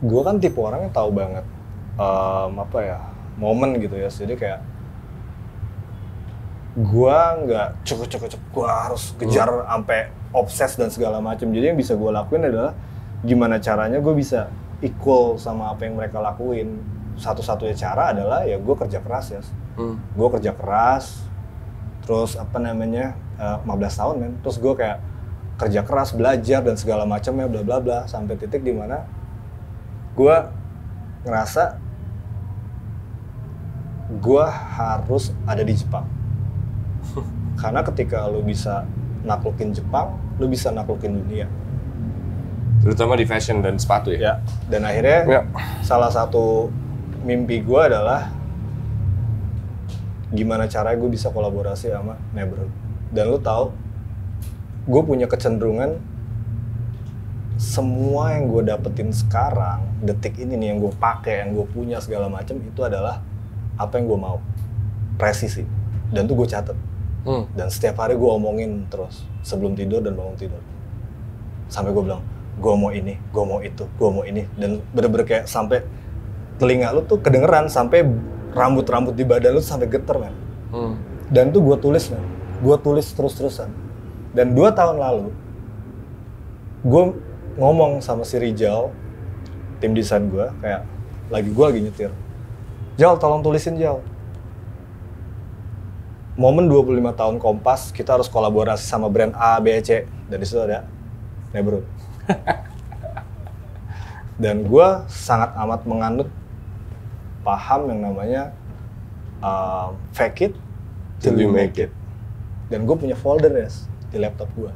gue kan tipe orang yang tahu banget momen gitu ya. Jadi kayak gue nggak cukup gue harus kejar sampai obses dan segala macam. Jadi yang bisa gue lakuin adalah gimana caranya gue bisa equal sama apa yang mereka lakuin. Satu-satunya cara adalah ya gue kerja keras ya. Gue kerja keras, terus 15 tahun kan. Terus gue kayak kerja keras, belajar dan segala macamnya bla bla bla sampai titik di mana gue ngerasa gue harus ada di Jepang. Karena ketika lu bisa naklukin Jepang, lu bisa naklukin dunia. Terutama di fashion dan sepatu ya? Ya, dan akhirnya salah satu mimpi gue adalah gimana caranya gue bisa kolaborasi sama Neighborhood. Dan lu tahu, gue punya kecenderungan semua yang gue dapetin sekarang, detik ini nih yang gue pakai, yang gue punya segala macam itu adalah apa yang gue mau, presisi. Dan tuh gue catet. Dan setiap hari gue omongin terus sebelum tidur dan bangun tidur. Sampai gue bilang, gue mau ini, gue mau itu, gue mau ini. Dan bener-bener kayak sampai telinga lu tuh kedengeran, sampai rambut-rambut di badan lu sampai geter man. Dan tuh gue tulis man, gue tulis terus-terusan. Dan 2 tahun lalu, gue ngomong sama si Rijal, tim desain gue, kayak gue lagi nyetir. Jal, tolong tulisin Jal. Momen 25 tahun Kompas, kita harus kolaborasi sama brand A, B, C. Dan disitu ada Neighborhood. Dan gue sangat amat menganut paham yang namanya fake it till you make it. Dan gue punya folder ya di laptop gue.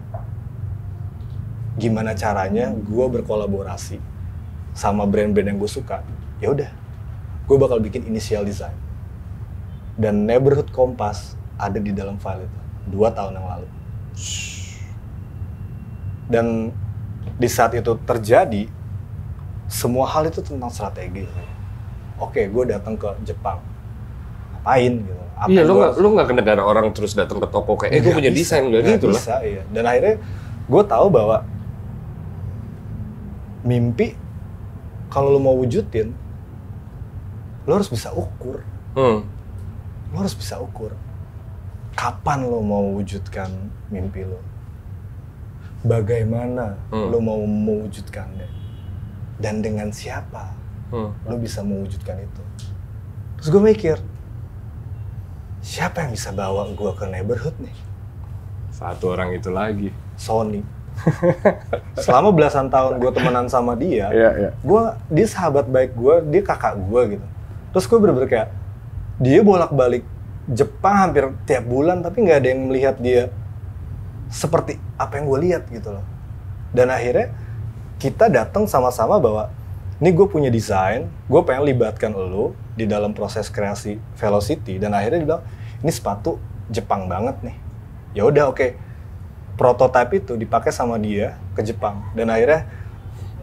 Gimana caranya gue berkolaborasi sama brand-brand yang gue suka? Ya udah, gue bakal bikin initial design. Dan Neighborhood Kompas ada di dalam file itu 2 tahun yang lalu. Dan di saat itu terjadi, semua hal itu tentang strategi. Oke, gue datang ke Jepang, ngapain gitu? Iya, lu nggak ke negara orang terus datang ke toko kayak, gue punya desain nggak gitu lah. Bisa, iya. Dan akhirnya gue tahu bahwa mimpi kalau lu mau wujudin, lu harus bisa ukur. Lu harus bisa ukur. Kapan lu mau wujudkan mimpi lu? Bagaimana lu mau mewujudkannya? Dan dengan siapa lu bisa mewujudkan itu? Terus gue mikir, siapa yang bisa bawa gue ke neighborhood nih? Satu orang itu lagi. Sony. Selama belasan tahun gue temenan sama dia, dia sahabat baik gue, dia kakak gue gitu. Terus gue bener-bener kayak, dia bolak-balik Jepang hampir tiap bulan, tapi nggak ada yang melihat dia seperti apa yang gue lihat gitu loh. Dan akhirnya kita datang sama-sama bahwa ini gue punya desain, gue pengen libatkan lo di dalam proses kreasi Velocity. Dan akhirnya dia bilang, ini sepatu Jepang banget nih. Ya udah oke. Prototipe itu dipakai sama dia ke Jepang. Dan akhirnya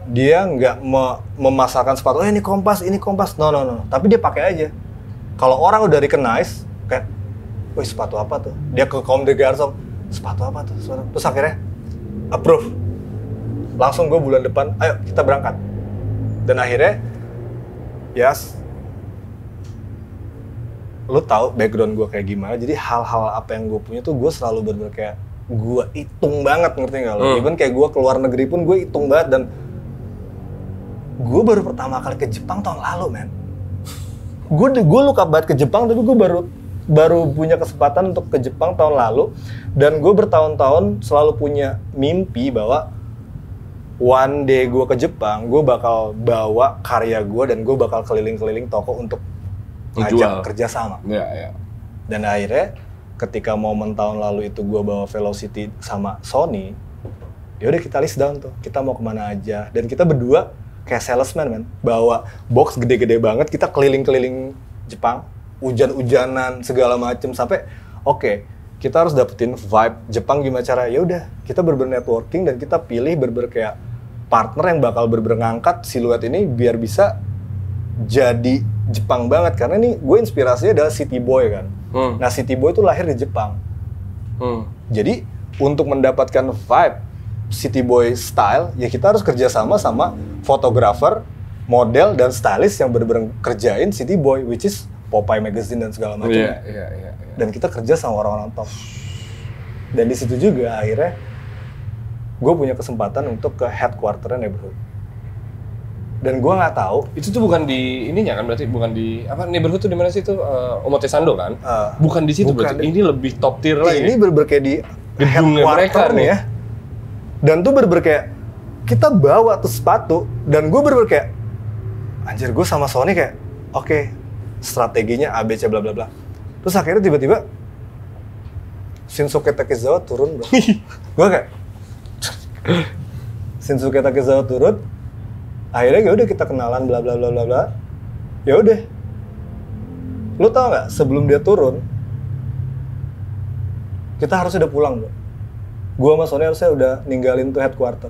dia nggak memasarkan sepatu, ini Kompas. No. Tapi dia pakai aja. Kalau orang udah recognize, kayak, wih sepatu apa tuh? Dia ke Comme des Garçons, sepatu apa tuh? Terus akhirnya approve. Langsung gue bulan depan, ayo kita berangkat. Dan akhirnya, lu tahu background gue kayak gimana. Jadi hal-hal apa yang gue punya tuh gue selalu bener-bener kayak gue hitung banget, ngerti nggak lo? Even kayak gue keluar negeri pun gue hitung banget. Dan gue baru pertama kali ke Jepang tahun lalu, men. Gue luka banget ke Jepang, tapi gue baru punya kesempatan untuk ke Jepang tahun lalu. Dan gue bertahun-tahun selalu punya mimpi bahwa one day gue ke Jepang, gue bakal bawa karya gue dan gue bakal keliling-keliling toko untuk ngajak kerjasama. Iya. Dan akhirnya ketika momen tahun lalu itu gue bawa Velocity sama Sony, yaudah kita list down tuh, kita mau kemana aja. Dan kita berdua kayak salesman, man. Bawa box gede-gede banget, kita keliling-keliling Jepang, hujan-hujanan segala macem sampai oke, kita harus dapetin vibe Jepang gimana cara. Ya udah, kita bener-bener networking dan kita pilih bener-bener kayak partner yang bakal bener-bener ngangkat siluet ini biar bisa jadi Jepang banget. Karena ini gue inspirasinya adalah City Boy kan. Nah City Boy itu lahir di Jepang. Jadi untuk mendapatkan vibe City Boy style, ya kita harus kerjasama sama fotografer, model, dan stylist yang bener-bener kerjain City Boy, which is Popeye Magazine dan segala macam. Iya. Dan kita kerja sama orang-orang top. Dan di situ juga akhirnya gue punya kesempatan untuk ke headquarter Neighborhood. Dan gue nggak tahu. Itu tuh bukan di ininya kan, berarti bukan di apa Neighborhood tuh di mana sih itu Omotesando kan? Bukan di situ berarti. Ini lebih top tier lagi. Ini bener-bener kayak di gedungnya mereka nih ya. Dan tuh bener-bener kayak kita bawa tuh sepatu dan gue bener-bener kayak anjir, gue sama Sony kayak oke, strateginya ABC bla bla bla. Terus akhirnya tiba-tiba Shinsuke Takezawa turun, bro. Gue kayak Shinsuke Takezawa turun. Akhirnya ya udah kita kenalan bla bla bla bla bla. Ya udah. Lu tau nggak sebelum dia turun kita harus udah pulang, bro. Gua sama Sony harusnya udah ninggalin tuh headquarter.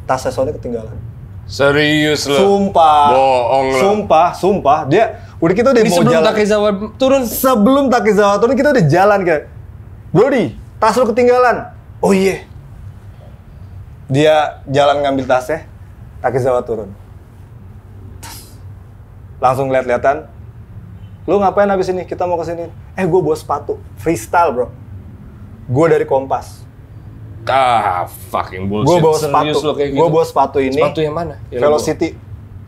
Tasnya Sony ketinggalan. Serius lo? Sumpah. Bohong lo. Sumpah. Dia udah kita udah ini mau sebelum jalan. Takezawa turun. Sebelum Takezawa turun kita udah jalan kayak, Brody, tas lu ketinggalan. Oh iya. Dia jalan ngambil tasnya, Takezawa turun. Langsung lihat-lihatan. Lu ngapain habis ini? Kita mau ke sini. Gue bawa sepatu freestyle, bro. Gue dari Kompas. Fucking bullshit. Gue bawa sepatu. Gitu. Gue bawa sepatu ini. Sepatu yang mana? Yang Velocity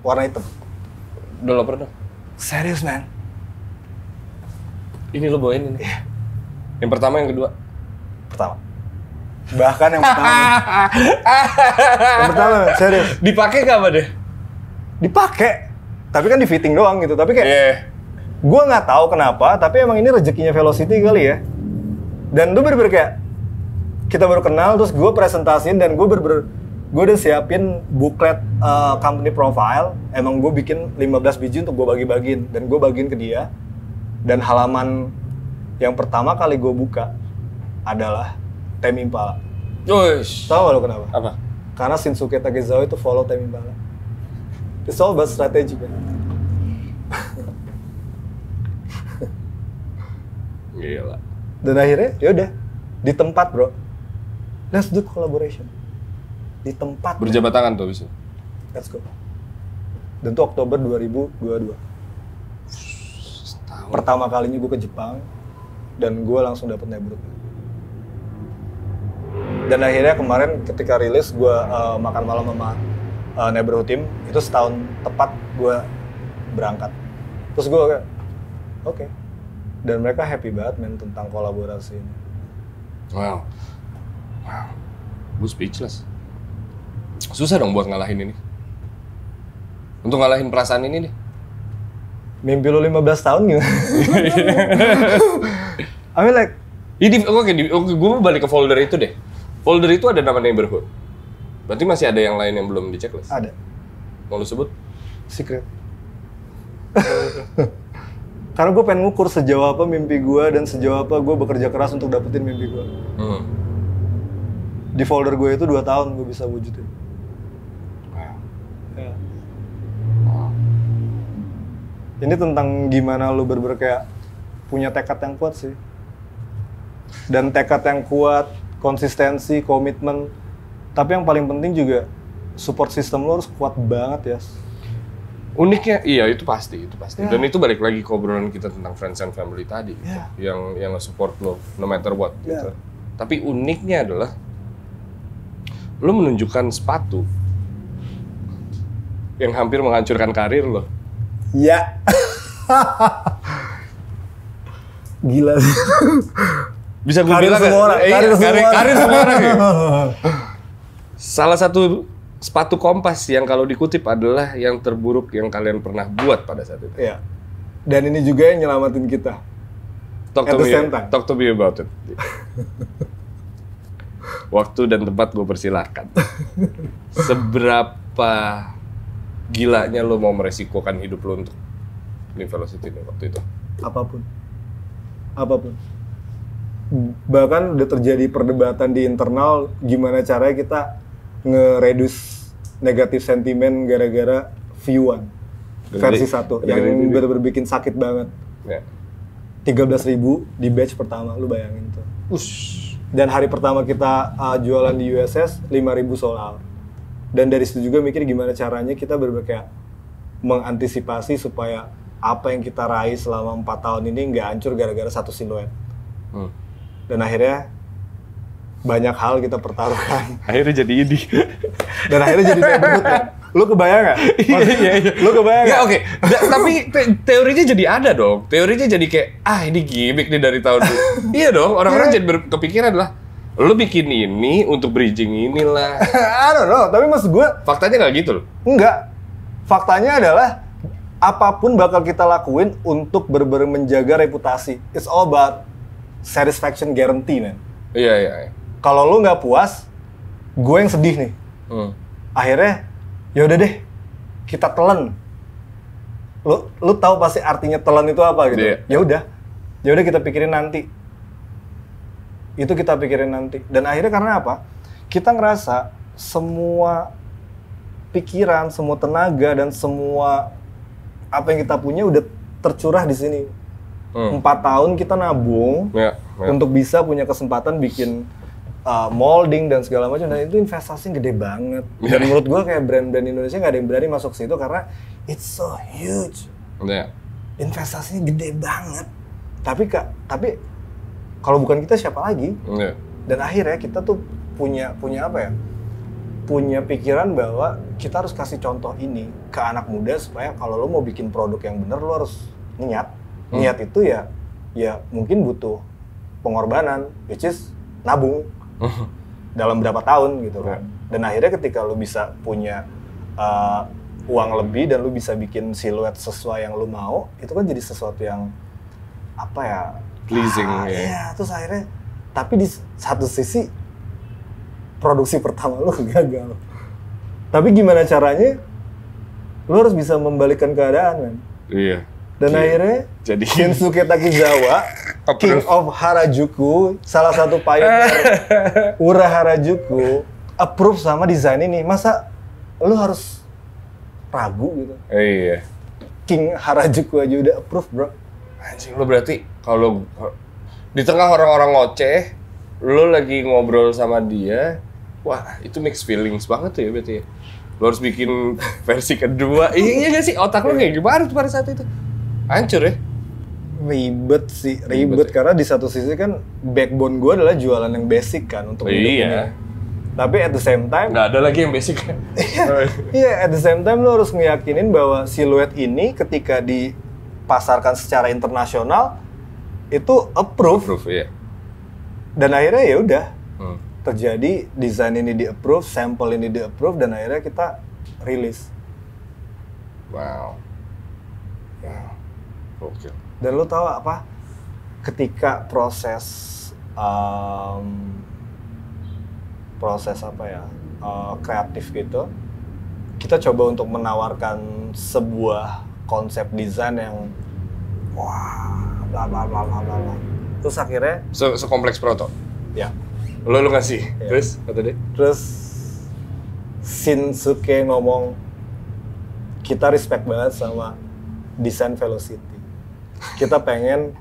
warna hitam. Udah lo pernah? Serius, man. Ini lo bawain ini. Yang pertama, yang kedua? Pertama. Bahkan yang pertama. Yang pertama, serius. Dipakai gak apa deh? Dipakai. Tapi kan di fitting doang gitu. Tapi kayak gue nggak tahu kenapa, tapi emang ini rezekinya Velocity kali ya. Dan itu bener-bener kayak kita baru kenal, terus gue presentasiin dan gue udah siapin buklet company profile. Emang gue bikin 15 biji untuk gue bagi-bagiin dan gue bagiin ke dia. Dan halaman yang pertama kali gue buka adalah Tame Impala. Wush. Tahu gak lo kenapa? Apa? Karena Shinsuke Takezawa itu follow Tame Impala. It's all about strategy kan. Gila. Dan akhirnya yaudah di tempat bro, let's do collaboration di tempat. Berjabat tangan tuh bisa. Let's go. Dan itu Oktober 2022. Pertama kalinya gue ke Jepang dan gue langsung dapet neighborhood. Dan akhirnya kemarin ketika rilis gue makan malam sama neighborhood team, itu setahun tepat gue berangkat. Terus gue kayak oke. Dan mereka happy banget men tentang kolaborasi ini. Wow. Gue speechless. Susah dong buat ngalahin ini. Untuk ngalahin perasaan ini nih. Mimpi lu 15 tahun gimana? I mean like... Oke, gue balik ke folder itu deh. Folder itu ada nama neighborhood. Berarti masih ada yang lain yang belum di checklist? Ada. Mau lu sebut? Secret. Karena gue pengen ngukur sejauh apa mimpi gue dan sejauh apa gue bekerja keras untuk dapetin mimpi gue. Di folder gue itu 2 tahun gue bisa wujudin. Wow. Ya. Ini tentang gimana lu bener-bener kayak punya tekad yang kuat sih. Dan tekad yang kuat, konsistensi, komitmen. Tapi yang paling penting juga support system lu harus kuat banget ya. Uniknya, iya itu pasti. Ya. Dan itu balik lagi ke obrolan kita tentang friends and family tadi, gitu. Ya. Yang nge-support lo, no matter what, Ya. gitu. Tapi uniknya adalah, lo menunjukkan sepatu yang hampir menghancurkan karir lo. Ya. Gila sih. Bisa gue Karir bilang semua orang. karir semua orang ya. Salah satu sepatu Kompas yang kalau dikutip adalah yang terburuk yang kalian pernah buat pada saat itu. Iya. Dan ini juga yang nyelamatin kita. Talk At the same time. Talk to me about it. Waktu dan tempat gue persilahkan. Seberapa gilanya lo mau meresikokan hidup lo untuk New Velocity ini waktu itu? Apapun. Bahkan udah terjadi perdebatan di internal gimana caranya kita nge-reduce negatif sentimen gara-gara view-an versi 1 yang bener-bener bikin sakit banget. Ya. 13.000 di batch pertama, lu bayangin tuh. Dan hari pertama kita jualan di USS 5.000 sold out. Dan dari situ juga mikir gimana caranya kita bener-bener kayak mengantisipasi supaya apa yang kita raih selama 4 tahun ini nggak hancur gara-gara satu siluet. Dan akhirnya banyak hal kita pertaruhkan. Akhirnya jadi ini. Dan akhirnya jadi neighborhood. Lu kebayang nggak? Iya. Lu kebayang nggak? Oke. Tapi teorinya jadi ada dong. Teorinya jadi kayak, ini gimmick nih dari tahun dulu. Iya dong, orang-orang jadi kepikiran lah. Lu bikin ini untuk bridging inilah. I don't know, tapi maksud gue... Faktanya nggak gitu loh? Enggak. Faktanya adalah, apapun bakal kita lakuin untuk bener-bener menjaga reputasi. It's all about satisfaction guarantee, man. Iya. Kalau lu nggak puas, gue yang sedih nih. Akhirnya, yaudah deh, kita telan. Lu tahu pasti artinya telan itu apa gitu. Yeah. Ya udah kita pikirin nanti. Itu kita pikirin nanti. Dan akhirnya karena apa? Kita ngerasa semua pikiran, semua tenaga dan semua apa yang kita punya udah tercurah di sini. 4 tahun kita nabung untuk bisa punya kesempatan bikin molding dan segala macam, dan itu investasi gede banget. Dan menurut gue kayak brand-brand Indonesia nggak ada yang berani masuk situ karena it's so huge. Investasinya gede banget. Tapi kalau bukan kita siapa lagi? Dan akhirnya kita tuh punya apa ya? Punya pikiran bahwa kita harus kasih contoh ini ke anak muda supaya kalau lo mau bikin produk yang bener lo harus niat. Niat itu ya mungkin butuh pengorbanan, which is nabung dalam berapa tahun gitu kan. Dan akhirnya ketika lu bisa punya uang lebih dan lu bisa bikin siluet sesuai yang lu mau, itu kan jadi sesuatu yang apa ya, pleasing ya. Iya, terus akhirnya tapi di satu sisi produksi pertama lu gagal. Tapi gimana caranya lu harus bisa membalikkan keadaan kan? Iya. Dan akhirnya Jadi Shinsuke Takizawa, King of Harajuku, salah satu pioneer Ura Harajuku, approve sama desain ini. Masa lu harus ragu gitu? iya. King Harajuku aja udah approve, bro. Anjing, lu berarti kalau di tengah orang-orang ngoceh, lu lagi ngobrol sama dia, wah itu mixed feelings banget tuh ya berarti ya. Lu harus bikin versi kedua. Iya nggak sih? Otak lu kayak gimana tuh pada saat itu? Hancur ya? Ribet sih, ribet karena di satu sisi kan backbone gue adalah jualan yang basic kan untuk hidup ini. Tapi at the same time, Nggak ada lagi yang basic. iya, at the same time lo harus ngeyakinin bahwa siluet ini ketika dipasarkan secara internasional itu approve. Iya. Dan akhirnya ya udah terjadi desain ini di approve, sampel ini di approve, dan akhirnya kita rilis. Wow. Oke. Dan lo tahu apa? Ketika proses kreatif gitu, kita coba untuk menawarkan sebuah konsep desain yang wah, bla bla bla bla bla. Terus akhirnya Sekompleks Proto. ya. Lu ngasih. Iya. Terus kata dia? Terus Shinsuke ngomong, kita respect banget sama desain Velocity. Kita pengen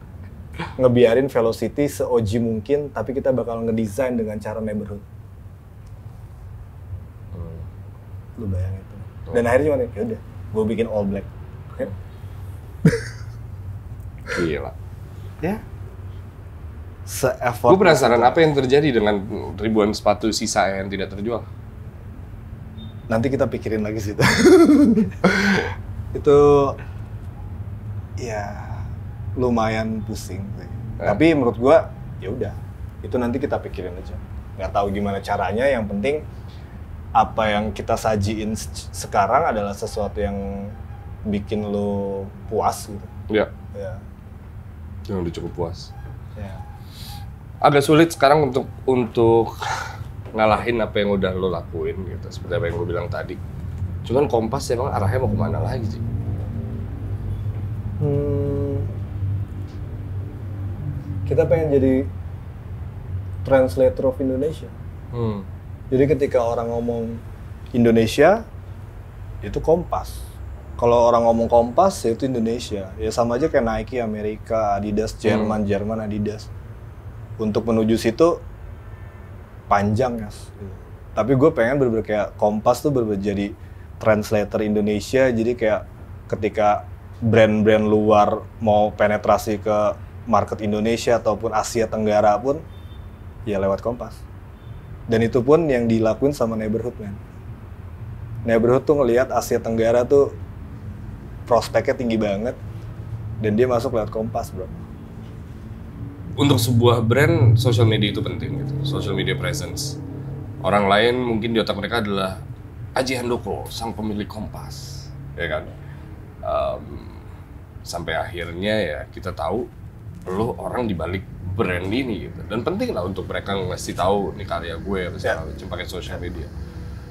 ngebiarin Velocity se-OG mungkin, tapi kita bakal ngedesain dengan cara neighborhood. Lu bayangin itu. Dan akhirnya cuma ya udah, gue bikin all black. Gila. Ya. Se-effort. Gue penasaran apa yang terjadi dengan ribuan sepatu sisa yang tidak terjual. Nanti kita pikirin lagi sih itu. Itu ya lumayan pusing. Tapi menurut gua ya udah, itu nanti kita pikirin aja. Nggak tahu gimana caranya, yang penting apa yang kita sajiin sekarang adalah sesuatu yang bikin lo puas gitu. Iya. Ya. Yang udah cukup puas. Ya. Agak sulit sekarang untuk ngalahin apa yang udah lo lakuin gitu, seperti apa yang gue bilang tadi. Cuman Kompas emang arahnya mau kemana lagi sih? Kita pengen jadi translator of Indonesia. Jadi ketika orang ngomong Indonesia, itu Kompas. Kalau orang ngomong Kompas, ya itu Indonesia. Ya sama aja kayak Nike, Amerika, Adidas, Jerman, Adidas. Untuk menuju situ, panjang ya. Tapi gue pengen bener-bener kayak Kompas tuh bener-bener jadi translator Indonesia. Jadi kayak ketika brand-brand luar mau penetrasi ke market Indonesia ataupun Asia Tenggara pun, ya lewat Kompas. Dan itu pun yang dilakuin sama Neighborhood, man. Neighborhood tuh ngelihat Asia Tenggara tuh prospeknya tinggi banget, dan dia masuk lewat Kompas, bro. Untuk sebuah brand, social media itu penting gitu, social media presence. Orang lain mungkin di otak mereka adalah Aji Handoko, sang pemilik Kompas, ya kan? Sampai akhirnya ya kita tahu lo orang di balik brand ini gitu. Dan penting lah untuk mereka ngasih tahu nih karya gue atau segala macam pakai social media.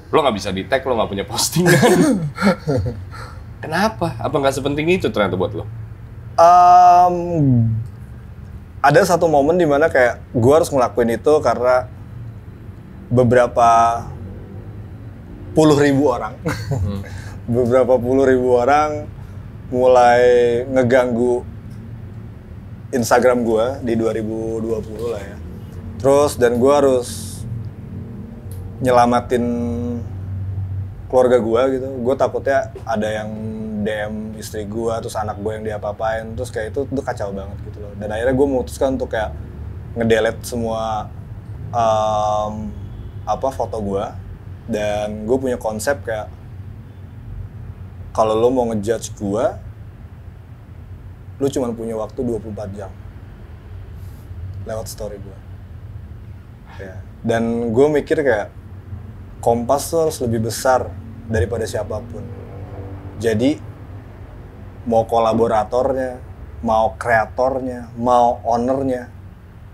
Lo nggak bisa di tag, lo nggak punya postingan. Kenapa? Apa nggak sepenting itu ternyata buat lo? Ada satu momen di mana kayak gue harus ngelakuin itu karena beberapa puluh ribu orang mulai ngeganggu Instagram gue di 2020 lah ya. Terus dan gue harus nyelamatin keluarga gue gitu. Gue takutnya ada yang DM istri gue, terus anak gue yang diapa-apain, terus kayak itu kacau banget gitu loh. Dan akhirnya gue memutuskan untuk kayak ngedelete semua foto gue. Dan gue punya konsep kayak kalau lo mau ngejudge gue, lo cuma punya waktu 24 jam lewat story gue. Ya. Dan gue mikir kayak Kompas tuh harus lebih besar daripada siapapun. Jadi mau kolaboratornya, mau kreatornya, mau ownernya,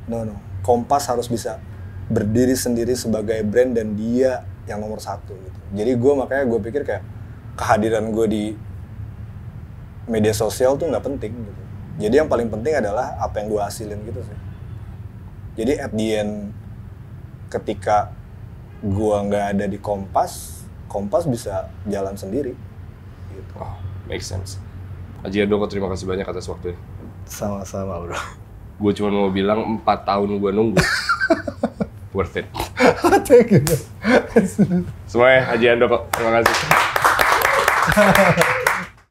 no. Kompas harus bisa berdiri sendiri sebagai brand dan dia yang nomor satu gitu. Jadi gue makanya gue pikir kayak kehadiran gue di media sosial tuh nggak penting gitu. Jadi yang paling penting adalah apa yang gue hasilin gitu sih. Jadi at the end ketika gue nggak ada di Kompas bisa jalan sendiri gitu. Oh, make sense. Haji Handoko, terima kasih banyak atas waktunya. Sama-sama bro. Gue cuma mau bilang 4 tahun gue nunggu. Worth it. Thank you. Semuanya Haji Handoko, terima kasih.